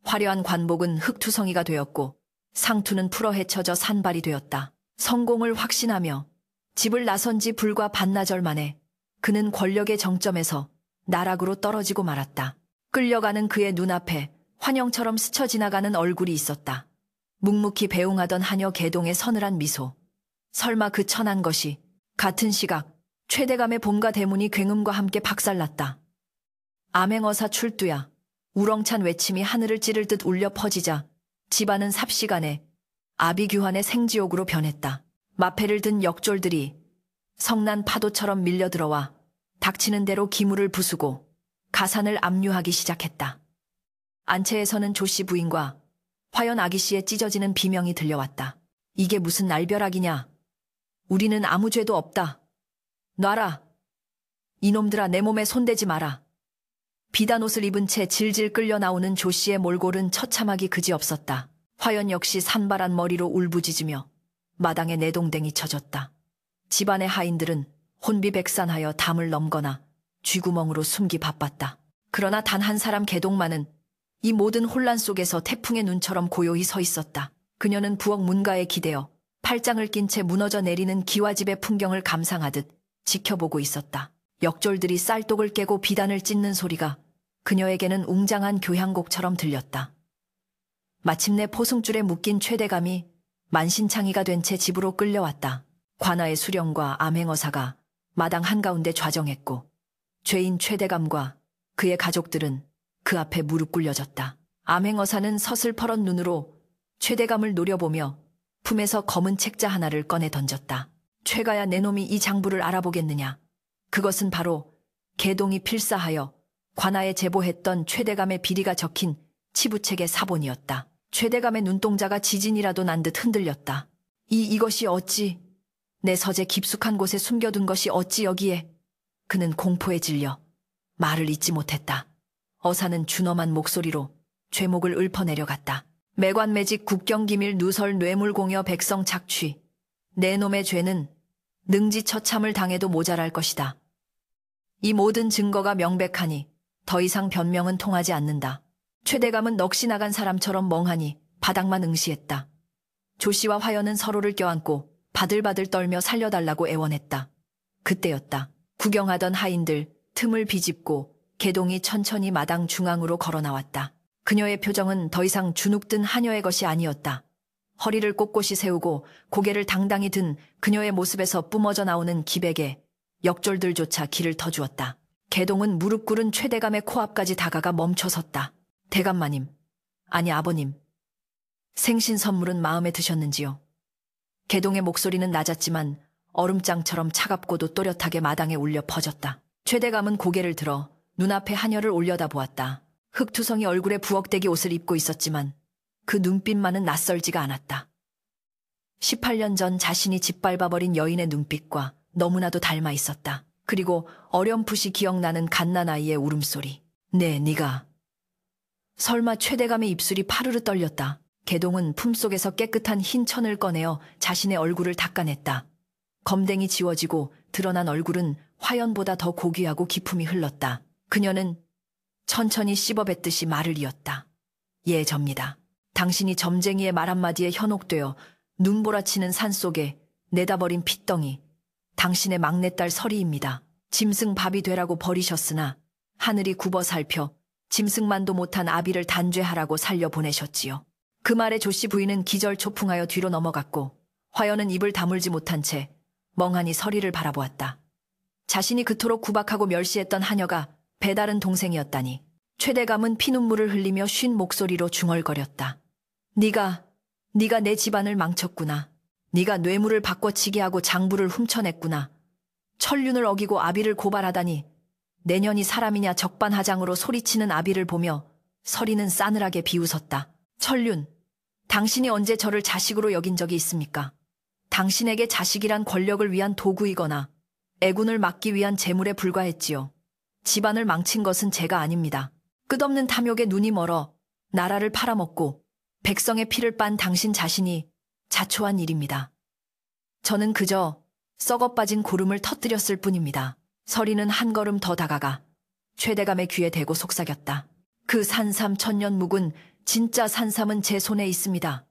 화려한 관복은 흙투성이가 되었고 상투는 풀어 헤쳐져 산발이 되었다. 성공을 확신하며 집을 나선 지 불과 반나절 만에 그는 권력의 정점에서 나락으로 떨어지고 말았다. 끌려가는 그의 눈앞에 환영처럼 스쳐 지나가는 얼굴이 있었다. 묵묵히 배웅하던 하녀 개동의 서늘한 미소. 설마 그 천한 것이 같은 시각 최대감의 봄과 대문이 굉음과 함께 박살났다. 암행어사 출두야. 우렁찬 외침이 하늘을 찌를 듯 울려 퍼지자 집안은 삽시간에 아비규환의 생지옥으로 변했다. 마패를 든 역졸들이 성난 파도처럼 밀려들어와 닥치는 대로 기물을 부수고 가산을 압류하기 시작했다. 안채에서는 조씨 부인과 화연 아기씨의 찢어지는 비명이 들려왔다. 이게 무슨 날벼락이냐. 우리는 아무 죄도 없다. 놔라. 이놈들아 내 몸에 손대지 마라. 비단 옷을 입은 채 질질 끌려 나오는 조씨의 몰골은 처참하기 그지없었다. 화연 역시 산발한 머리로 울부짖으며 마당에 내동댕이 쳐졌다. 집안의 하인들은 혼비백산하여 담을 넘거나 쥐구멍으로 숨기 바빴다. 그러나 단 한 사람 개동만은 이 모든 혼란 속에서 태풍의 눈처럼 고요히 서 있었다. 그녀는 부엌 문가에 기대어 팔짱을 낀 채 무너져 내리는 기와집의 풍경을 감상하듯 지켜보고 있었다. 역졸들이 쌀독을 깨고 비단을 찢는 소리가 그녀에게는 웅장한 교향곡처럼 들렸다. 마침내 포승줄에 묶인 최대감이 만신창이가 된 채 집으로 끌려왔다. 관아의 수령과 암행어사가 마당 한가운데 좌정했고 죄인 최대감과 그의 가족들은 그 앞에 무릎 꿇려졌다. 암행어사는 서슬퍼런 눈으로 최대감을 노려보며 품에서 검은 책자 하나를 꺼내 던졌다. 최가야 내 놈이 이 장부를 알아보겠느냐. 그것은 바로 개동이 필사하여 관아에 제보했던 최대감의 비리가 적힌 치부책의 사본이었다. 최대감의 눈동자가 지진이라도 난 듯 흔들렸다. 이것이 어찌 내 서재 깊숙한 곳에 숨겨둔 것이 어찌 여기에. 그는 공포에 질려 말을 잇지 못했다. 어사는 준엄한 목소리로 죄목을 읊어내려갔다. 매관매직 국경기밀 누설 뇌물공여 백성 착취. 내 놈의 죄는 능지처참을 당해도 모자랄 것이다. 이 모든 증거가 명백하니 더 이상 변명은 통하지 않는다. 최대감은 넋이 나간 사람처럼 멍하니 바닥만 응시했다. 조씨와 화연은 서로를 껴안고 바들바들 떨며 살려달라고 애원했다. 그때였다. 구경하던 하인들 틈을 비집고 개동이 천천히 마당 중앙으로 걸어 나왔다. 그녀의 표정은 더 이상 주눅든 하녀의 것이 아니었다. 허리를 꼿꼿이 세우고 고개를 당당히 든 그녀의 모습에서 뿜어져 나오는 기백에 역졸들조차 길을 터주었다. 개동은 무릎 꿇은 최대감의 코앞까지 다가가 멈춰섰다. 대감마님, 아니 아버님, 생신 선물은 마음에 드셨는지요? 개동의 목소리는 낮았지만 얼음장처럼 차갑고도 또렷하게 마당에 울려 퍼졌다. 최대감은 고개를 들어 눈앞에 하녀를 올려다보았다. 흑투성이 얼굴에 부엌대기 옷을 입고 있었지만 그 눈빛만은 낯설지가 않았다. 18년 전 자신이 짓밟아버린 여인의 눈빛과 너무나도 닮아 있었다. 그리고 어렴풋이 기억나는 갓난아이의 울음소리. 네, 네가. 설마 최대감의 입술이 파르르 떨렸다. 개동은 품속에서 깨끗한 흰 천을 꺼내어 자신의 얼굴을 닦아냈다. 검댕이 지워지고 드러난 얼굴은 화연보다 더 고귀하고 기품이 흘렀다. 그녀는 천천히 씹어뱉듯이 말을 이었다. 예, 접니다. 당신이 점쟁이의 말 한마디에 현혹되어 눈보라치는 산속에 내다버린 핏덩이, 당신의 막내딸 설이입니다. 짐승 밥이 되라고 버리셨으나 하늘이 굽어 살펴 짐승만도 못한 아비를 단죄하라고 살려보내셨지요. 그 말에 조씨 부인은 기절초풍하여 뒤로 넘어갔고 화연은 입을 다물지 못한 채 멍하니 서리를 바라보았다. 자신이 그토록 구박하고 멸시했던 하녀가 배다른 동생이었다니. 최대감은 피눈물을 흘리며 쉰 목소리로 중얼거렸다. 네가 내 집안을 망쳤구나. 네가 뇌물을 바꿔치기 하고 장부를 훔쳐냈구나. 천륜을 어기고 아비를 고발하다니. 내년이 사람이냐 적반하장으로 소리치는 아비를 보며 서리는 싸늘하게 비웃었다. 천륜, 당신이 언제 저를 자식으로 여긴 적이 있습니까? 당신에게 자식이란 권력을 위한 도구이거나 애군을 막기 위한 재물에 불과했지요. 집안을 망친 것은 제가 아닙니다. 끝없는 탐욕에 눈이 멀어 나라를 팔아먹고 백성의 피를 빤 당신 자신이 자초한 일입니다. 저는 그저 썩어빠진 고름을 터뜨렸을 뿐입니다. 서리는 한 걸음 더 다가가 최대감의 귀에 대고 속삭였다. 그 산삼 천년 묵은 진짜 산삼은 제 손에 있습니다.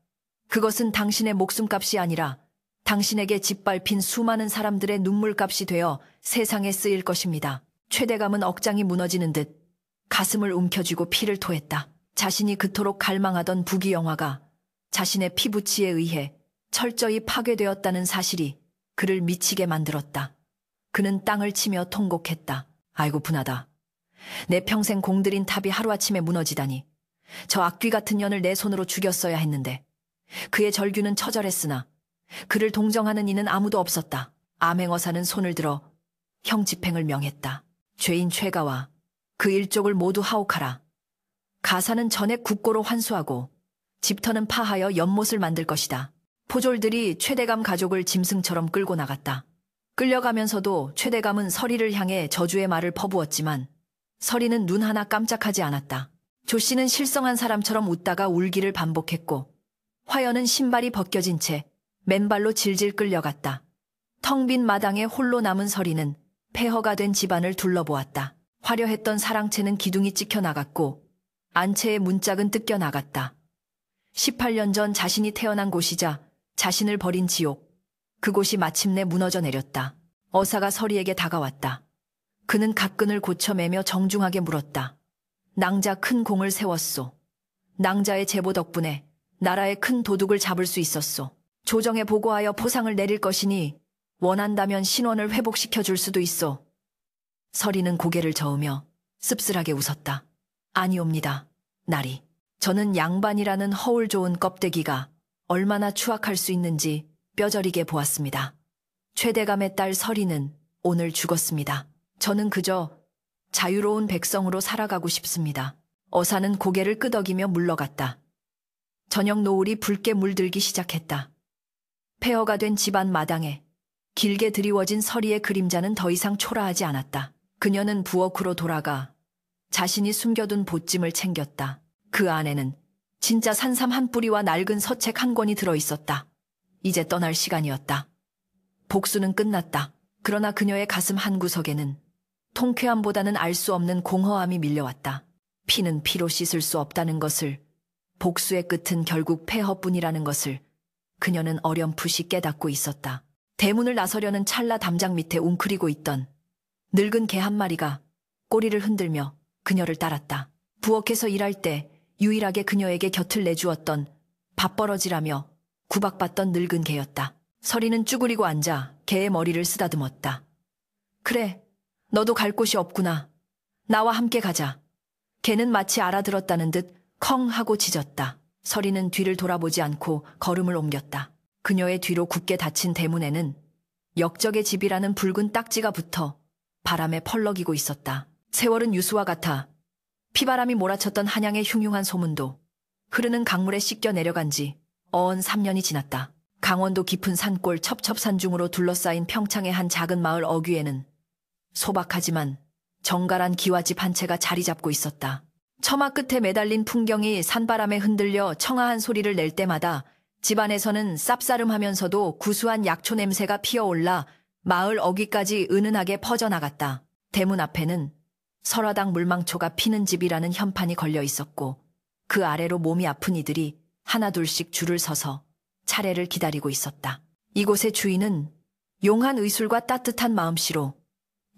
그것은 당신의 목숨값이 아니라 당신에게 짓밟힌 수많은 사람들의 눈물값이 되어 세상에 쓰일 것입니다. 최대감은 억장이 무너지는 듯 가슴을 움켜쥐고 피를 토했다. 자신이 그토록 갈망하던 부귀영화가 자신의 피부치에 의해 철저히 파괴되었다는 사실이 그를 미치게 만들었다. 그는 땅을 치며 통곡했다. 아이고 분하다. 내 평생 공들인 탑이 하루아침에 무너지다니. 저 악귀 같은 년을 내 손으로 죽였어야 했는데 그의 절규는 처절했으나 그를 동정하는 이는 아무도 없었다. 암행어사는 손을 들어 형 집행을 명했다. 죄인 최가와 그 일족을 모두 하옥하라. 가사는 전액 국고로 환수하고 집터는 파하여 연못을 만들 것이다. 포졸들이 최대감 가족을 짐승처럼 끌고 나갔다. 끌려가면서도 최대감은 서리를 향해 저주의 말을 퍼부었지만 서리는 눈 하나 깜짝하지 않았다. 조씨는 실성한 사람처럼 웃다가 울기를 반복했고 화연은 신발이 벗겨진 채 맨발로 질질 끌려갔다. 텅 빈 마당에 홀로 남은 서리는 폐허가 된 집안을 둘러보았다. 화려했던 사랑채는 기둥이 찍혀 나갔고 안채의 문짝은 뜯겨 나갔다. 18년 전 자신이 태어난 곳이자 자신을 버린 지옥, 그곳이 마침내 무너져 내렸다. 어사가 서리에게 다가왔다. 그는 갓끈을 고쳐매며 정중하게 물었다. 낭자 큰 공을 세웠소. 낭자의 제보 덕분에 나라의 큰 도둑을 잡을 수 있었소. 조정에 보고하여 포상을 내릴 것이니 원한다면 신원을 회복시켜 줄 수도 있소. 서리는 고개를 저으며 씁쓸하게 웃었다. 아니옵니다, 나리. 저는 양반이라는 허울 좋은 껍데기가 얼마나 추악할 수 있는지 뼈저리게 보았습니다. 최대감의 딸 서리는 오늘 죽었습니다. 저는 그저 자유로운 백성으로 살아가고 싶습니다. 어사는 고개를 끄덕이며 물러갔다. 저녁 노을이 붉게 물들기 시작했다. 폐허가 된 집안 마당에 길게 드리워진 서리의 그림자는 더 이상 초라하지 않았다. 그녀는 부엌으로 돌아가 자신이 숨겨둔 보찜을 챙겼다. 그 안에는 진짜 산삼 한 뿌리와 낡은 서책 한 권이 들어있었다. 이제 떠날 시간이었다. 복수는 끝났다. 그러나 그녀의 가슴 한구석에는 통쾌함보다는 알 수 없는 공허함이 밀려왔다. 피는 피로 씻을 수 없다는 것을, 복수의 끝은 결국 폐허뿐이라는 것을 그녀는 어렴풋이 깨닫고 있었다. 대문을 나서려는 찰나 담장 밑에 웅크리고 있던 늙은 개 한 마리가 꼬리를 흔들며 그녀를 따랐다. 부엌에서 일할 때 유일하게 그녀에게 곁을 내주었던 밥벌어지라며 구박받던 늙은 개였다. 서리는 쭈그리고 앉아 개의 머리를 쓰다듬었다. 그래, 너도 갈 곳이 없구나. 나와 함께 가자. 개는 마치 알아들었다는 듯 컹 하고 짖었다. 서리는 뒤를 돌아보지 않고 걸음을 옮겼다. 그녀의 뒤로 굳게 닫힌 대문에는 역적의 집이라는 붉은 딱지가 붙어 바람에 펄럭이고 있었다. 세월은 유수와 같아 피바람이 몰아쳤던 한양의 흉흉한 소문도 흐르는 강물에 씻겨 내려간 지 어언 3년이 지났다. 강원도 깊은 산골 첩첩산중으로 둘러싸인 평창의 한 작은 마을 어귀에는 소박하지만 정갈한 기와집 한 채가 자리 잡고 있었다. 처마 끝에 매달린 풍경이 산바람에 흔들려 청아한 소리를 낼 때마다 집안에서는 쌉싸름하면서도 구수한 약초 냄새가 피어올라 마을 어귀까지 은은하게 퍼져나갔다. 대문 앞에는 설화당 물망초가 피는 집이라는 현판이 걸려 있었고 그 아래로 몸이 아픈 이들이 하나둘씩 줄을 서서 차례를 기다리고 있었다. 이곳의 주인은 용한 의술과 따뜻한 마음씨로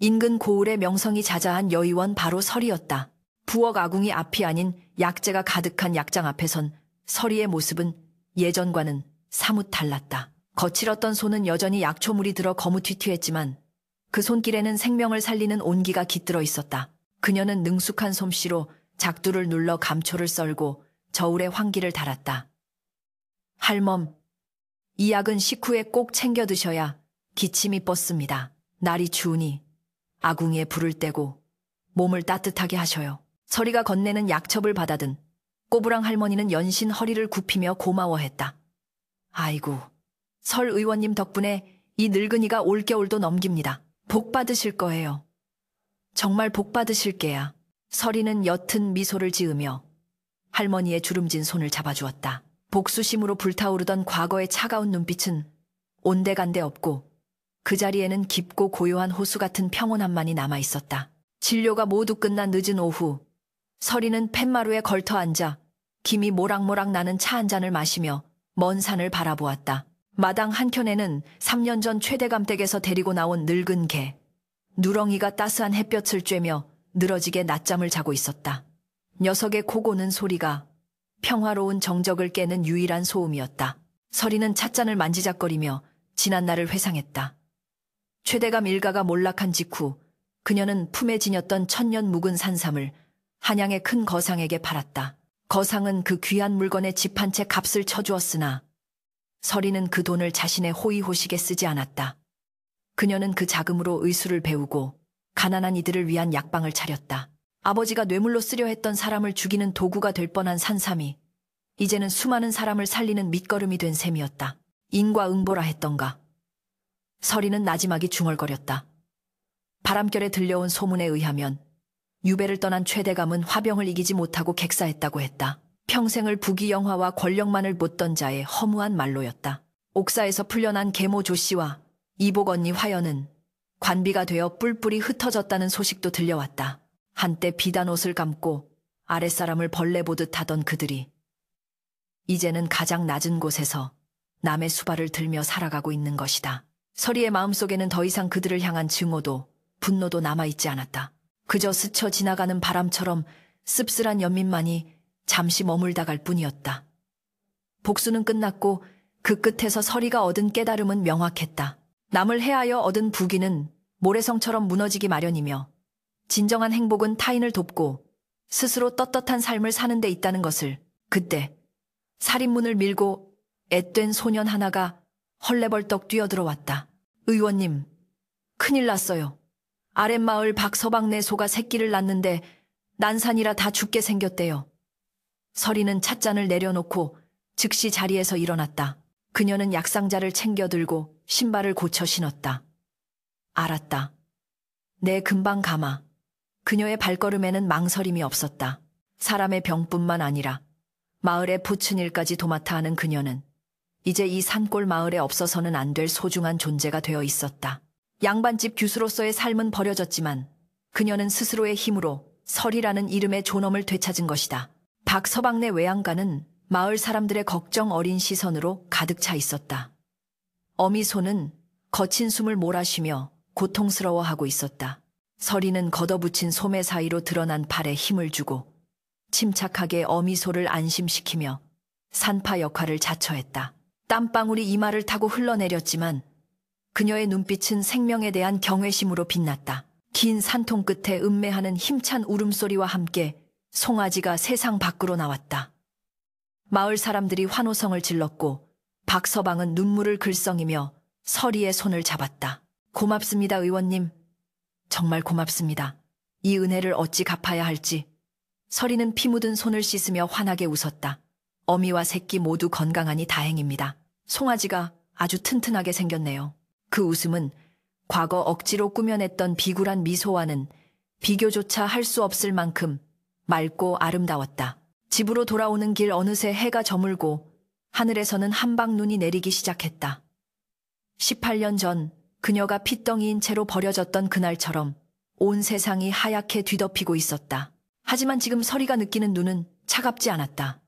인근 고을의 명성이 자자한 여의원 바로 서리였다. 부엌 아궁이 앞이 아닌 약재가 가득한 약장 앞에선 서리의 모습은 예전과는 사뭇 달랐다. 거칠었던 손은 여전히 약초물이 들어 거무튀튀했지만 그 손길에는 생명을 살리는 온기가 깃들어 있었다. 그녀는 능숙한 솜씨로 작두를 눌러 감초를 썰고 저울에 환기를 달았다. 할멈, 이 약은 식후에 꼭 챙겨 드셔야 기침이 뻗습니다. 날이 추우니 아궁이에 불을 떼고 몸을 따뜻하게 하셔요. 서리가 건네는 약첩을 받아든 꼬부랑 할머니는 연신 허리를 굽히며 고마워했다. 아이고, 설 의원님 덕분에 이 늙은이가 올겨울도 넘깁니다. 복 받으실 거예요. 정말 복 받으실 게야. 서리는 옅은 미소를 지으며 할머니의 주름진 손을 잡아주었다. 복수심으로 불타오르던 과거의 차가운 눈빛은 온데간데 없고 그 자리에는 깊고 고요한 호수 같은 평온함만이 남아있었다. 진료가 모두 끝난 늦은 오후, 서리는 팻마루에 걸터 앉아 김이 모락모락 나는 차 한 잔을 마시며 먼 산을 바라보았다. 마당 한켠에는 3년 전 최대감 댁에서 데리고 나온 늙은 개, 누렁이가 따스한 햇볕을 쬐며 늘어지게 낮잠을 자고 있었다. 녀석의 코 고는 소리가 평화로운 정적을 깨는 유일한 소음이었다. 서리는 찻잔을 만지작거리며 지난 날을 회상했다. 최대감 일가가 몰락한 직후 그녀는 품에 지녔던 천년 묵은 산삼을 한양의 큰 거상에게 팔았다. 거상은 그 귀한 물건에 집 한 채 값을 쳐주었으나 서리는 그 돈을 자신의 호의호식에 쓰지 않았다. 그녀는 그 자금으로 의술을 배우고 가난한 이들을 위한 약방을 차렸다. 아버지가 뇌물로 쓰려 했던 사람을 죽이는 도구가 될 뻔한 산삼이 이제는 수많은 사람을 살리는 밑거름이 된 셈이었다. 인과응보라 했던가. 서리는 나지막이 중얼거렸다. 바람결에 들려온 소문에 의하면 유배를 떠난 최대감은 화병을 이기지 못하고 객사했다고 했다. 평생을 부귀영화와 권력만을 보던 자의 허무한 말로였다. 옥사에서 풀려난 계모 조씨와 이복 언니 화연은 관비가 되어 뿔뿔이 흩어졌다는 소식도 들려왔다. 한때 비단 옷을 감고 아랫사람을 벌레 보듯 하던 그들이 이제는 가장 낮은 곳에서 남의 수발을 들며 살아가고 있는 것이다. 서리의 마음속에는 더 이상 그들을 향한 증오도 분노도 남아있지 않았다. 그저 스쳐 지나가는 바람처럼 씁쓸한 연민만이 잠시 머물다 갈 뿐이었다. 복수는 끝났고 그 끝에서 서리가 얻은 깨달음은 명확했다. 남을 해하여 얻은 부귀는 모래성처럼 무너지기 마련이며 진정한 행복은 타인을 돕고 스스로 떳떳한 삶을 사는 데 있다는 것을 그때 살인문을 밀고 앳된 소년 하나가 헐레벌떡 뛰어들어왔다. 의원님, 큰일 났어요. 아랫마을 박서방네 소가 새끼를 낳는데 난산이라 다 죽게 생겼대요. 서리는 찻잔을 내려놓고 즉시 자리에서 일어났다. 그녀는 약상자를 챙겨 들고 신발을 고쳐 신었다. 알았다. 내 금방 가마. 그녀의 발걸음에는 망설임이 없었다. 사람의 병뿐만 아니라 마을의 부친일까지 도맡아 하는 그녀는 이제 이 산골 마을에 없어서는 안 될 소중한 존재가 되어 있었다. 양반집 규수로서의 삶은 버려졌지만 그녀는 스스로의 힘으로 설이라는 이름의 존엄을 되찾은 것이다. 박서방네 외양간은 마을 사람들의 걱정 어린 시선으로 가득 차 있었다. 어미소는 거친 숨을 몰아쉬며 고통스러워하고 있었다. 서리는 걷어붙인 소매 사이로 드러난 팔에 힘을 주고 침착하게 어미소를 안심시키며 산파 역할을 자처했다. 땀방울이 이마를 타고 흘러내렸지만 그녀의 눈빛은 생명에 대한 경외심으로 빛났다. 긴 산통 끝에 음매하는 힘찬 울음소리와 함께 송아지가 세상 밖으로 나왔다. 마을 사람들이 환호성을 질렀고 박서방은 눈물을 글썽이며 서리의 손을 잡았다. 고맙습니다, 의원님. 정말 고맙습니다. 이 은혜를 어찌 갚아야 할지. 서리는 피 묻은 손을 씻으며 환하게 웃었다. 어미와 새끼 모두 건강하니 다행입니다. 송아지가 아주 튼튼하게 생겼네요. 그 웃음은 과거 억지로 꾸며냈던 비굴한 미소와는 비교조차 할 수 없을 만큼 맑고 아름다웠다. 집으로 돌아오는 길 어느새 해가 저물고 하늘에서는 한방눈이 내리기 시작했다. 18년 전 그녀가 핏덩이인 채로 버려졌던 그날처럼 온 세상이 하얗게 뒤덮이고 있었다. 하지만 지금 서리가 느끼는 눈은 차갑지 않았다.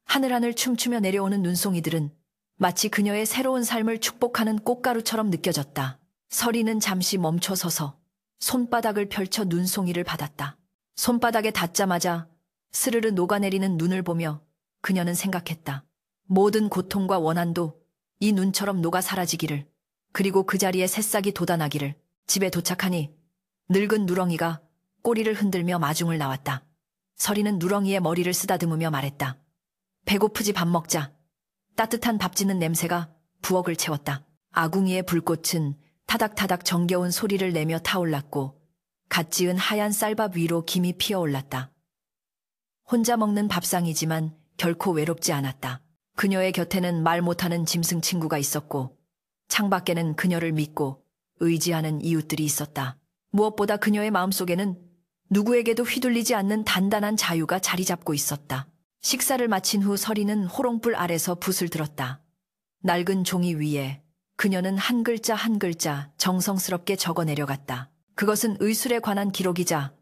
하늘하늘 춤추며 내려오는 눈송이들은 마치 그녀의 새로운 삶을 축복하는 꽃가루처럼 느껴졌다. 서리는 잠시 멈춰서서 손바닥을 펼쳐 눈송이를 받았다. 손바닥에 닿자마자 스르르 녹아내리는 눈을 보며 그녀는 생각했다. 모든 고통과 원한도 이 눈처럼 녹아 사라지기를, 그리고 그 자리에 새싹이 돋아나기를. 집에 도착하니 늙은 누렁이가 꼬리를 흔들며 마중을 나왔다. 서리는 누렁이의 머리를 쓰다듬으며 말했다. 배고프지, 밥 먹자. 따뜻한 밥 짓는 냄새가 부엌을 채웠다. 아궁이의 불꽃은 타닥타닥 정겨운 소리를 내며 타올랐고 갓 지은 하얀 쌀밥 위로 김이 피어올랐다. 혼자 먹는 밥상이지만 결코 외롭지 않았다. 그녀의 곁에는 말 못하는 짐승 친구가 있었고 창밖에는 그녀를 믿고 의지하는 이웃들이 있었다. 무엇보다 그녀의 마음속에는 누구에게도 휘둘리지 않는 단단한 자유가 자리 잡고 있었다. 식사를 마친 후 서리는 호롱불 아래서 붓을 들었다. 낡은 종이 위에 그녀는 한 글자 한 글자 정성스럽게 적어 내려갔다. 그것은 의술에 관한 기록이자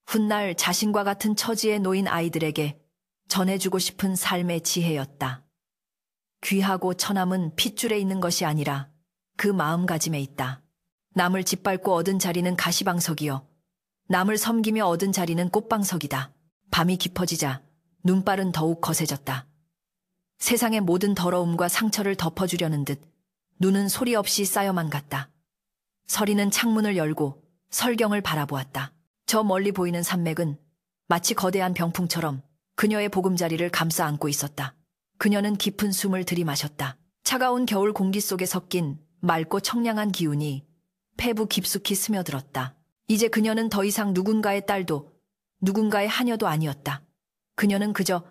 훗날 자신과 같은 처지에 놓인 아이들에게 전해주고 싶은 삶의 지혜였다. 귀하고 처남은 핏줄에 있는 것이 아니라 그 마음가짐에 있다. 남을 짓밟고 얻은 자리는 가시방석이요, 남을 섬기며 얻은 자리는 꽃방석이다. 밤이 깊어지자 눈발은 더욱 거세졌다. 세상의 모든 더러움과 상처를 덮어주려는 듯 눈은 소리 없이 쌓여만 갔다. 서리는 창문을 열고 설경을 바라보았다. 저 멀리 보이는 산맥은 마치 거대한 병풍처럼 그녀의 보금자리를 감싸 안고 있었다. 그녀는 깊은 숨을 들이마셨다. 차가운 겨울 공기 속에 섞인 맑고 청량한 기운이 폐부 깊숙이 스며들었다. 이제 그녀는 더 이상 누군가의 딸도 누군가의 하녀도 아니었다. 그녀는 그저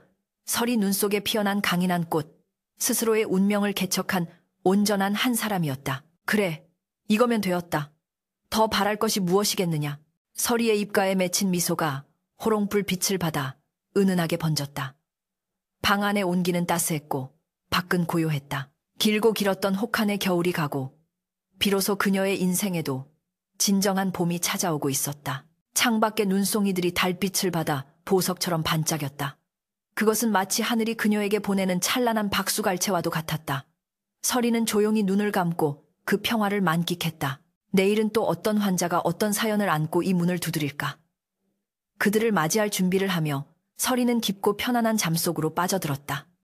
서리 눈 속에 피어난 강인한 꽃, 스스로의 운명을 개척한 온전한 한 사람이었다. 그래, 이거면 되었다. 더 바랄 것이 무엇이겠느냐. 서리의 입가에 맺힌 미소가 호롱불 빛을 받아 은은하게 번졌다. 방 안의 온기는 따스했고 밖은 고요했다. 길고 길었던 혹한의 겨울이 가고 비로소 그녀의 인생에도 진정한 봄이 찾아오고 있었다. 창밖의 눈송이들이 달빛을 받아 보석처럼 반짝였다. 그것은 마치 하늘이 그녀에게 보내는 찬란한 박수갈채와도 같았다. 서리는 조용히 눈을 감고 그 평화를 만끽했다. 내일은 또 어떤 환자가 어떤 사연을 안고 이 문을 두드릴까? 그들을 맞이할 준비를 하며 서리는 깊고 편안한 잠 속으로 빠져들었다.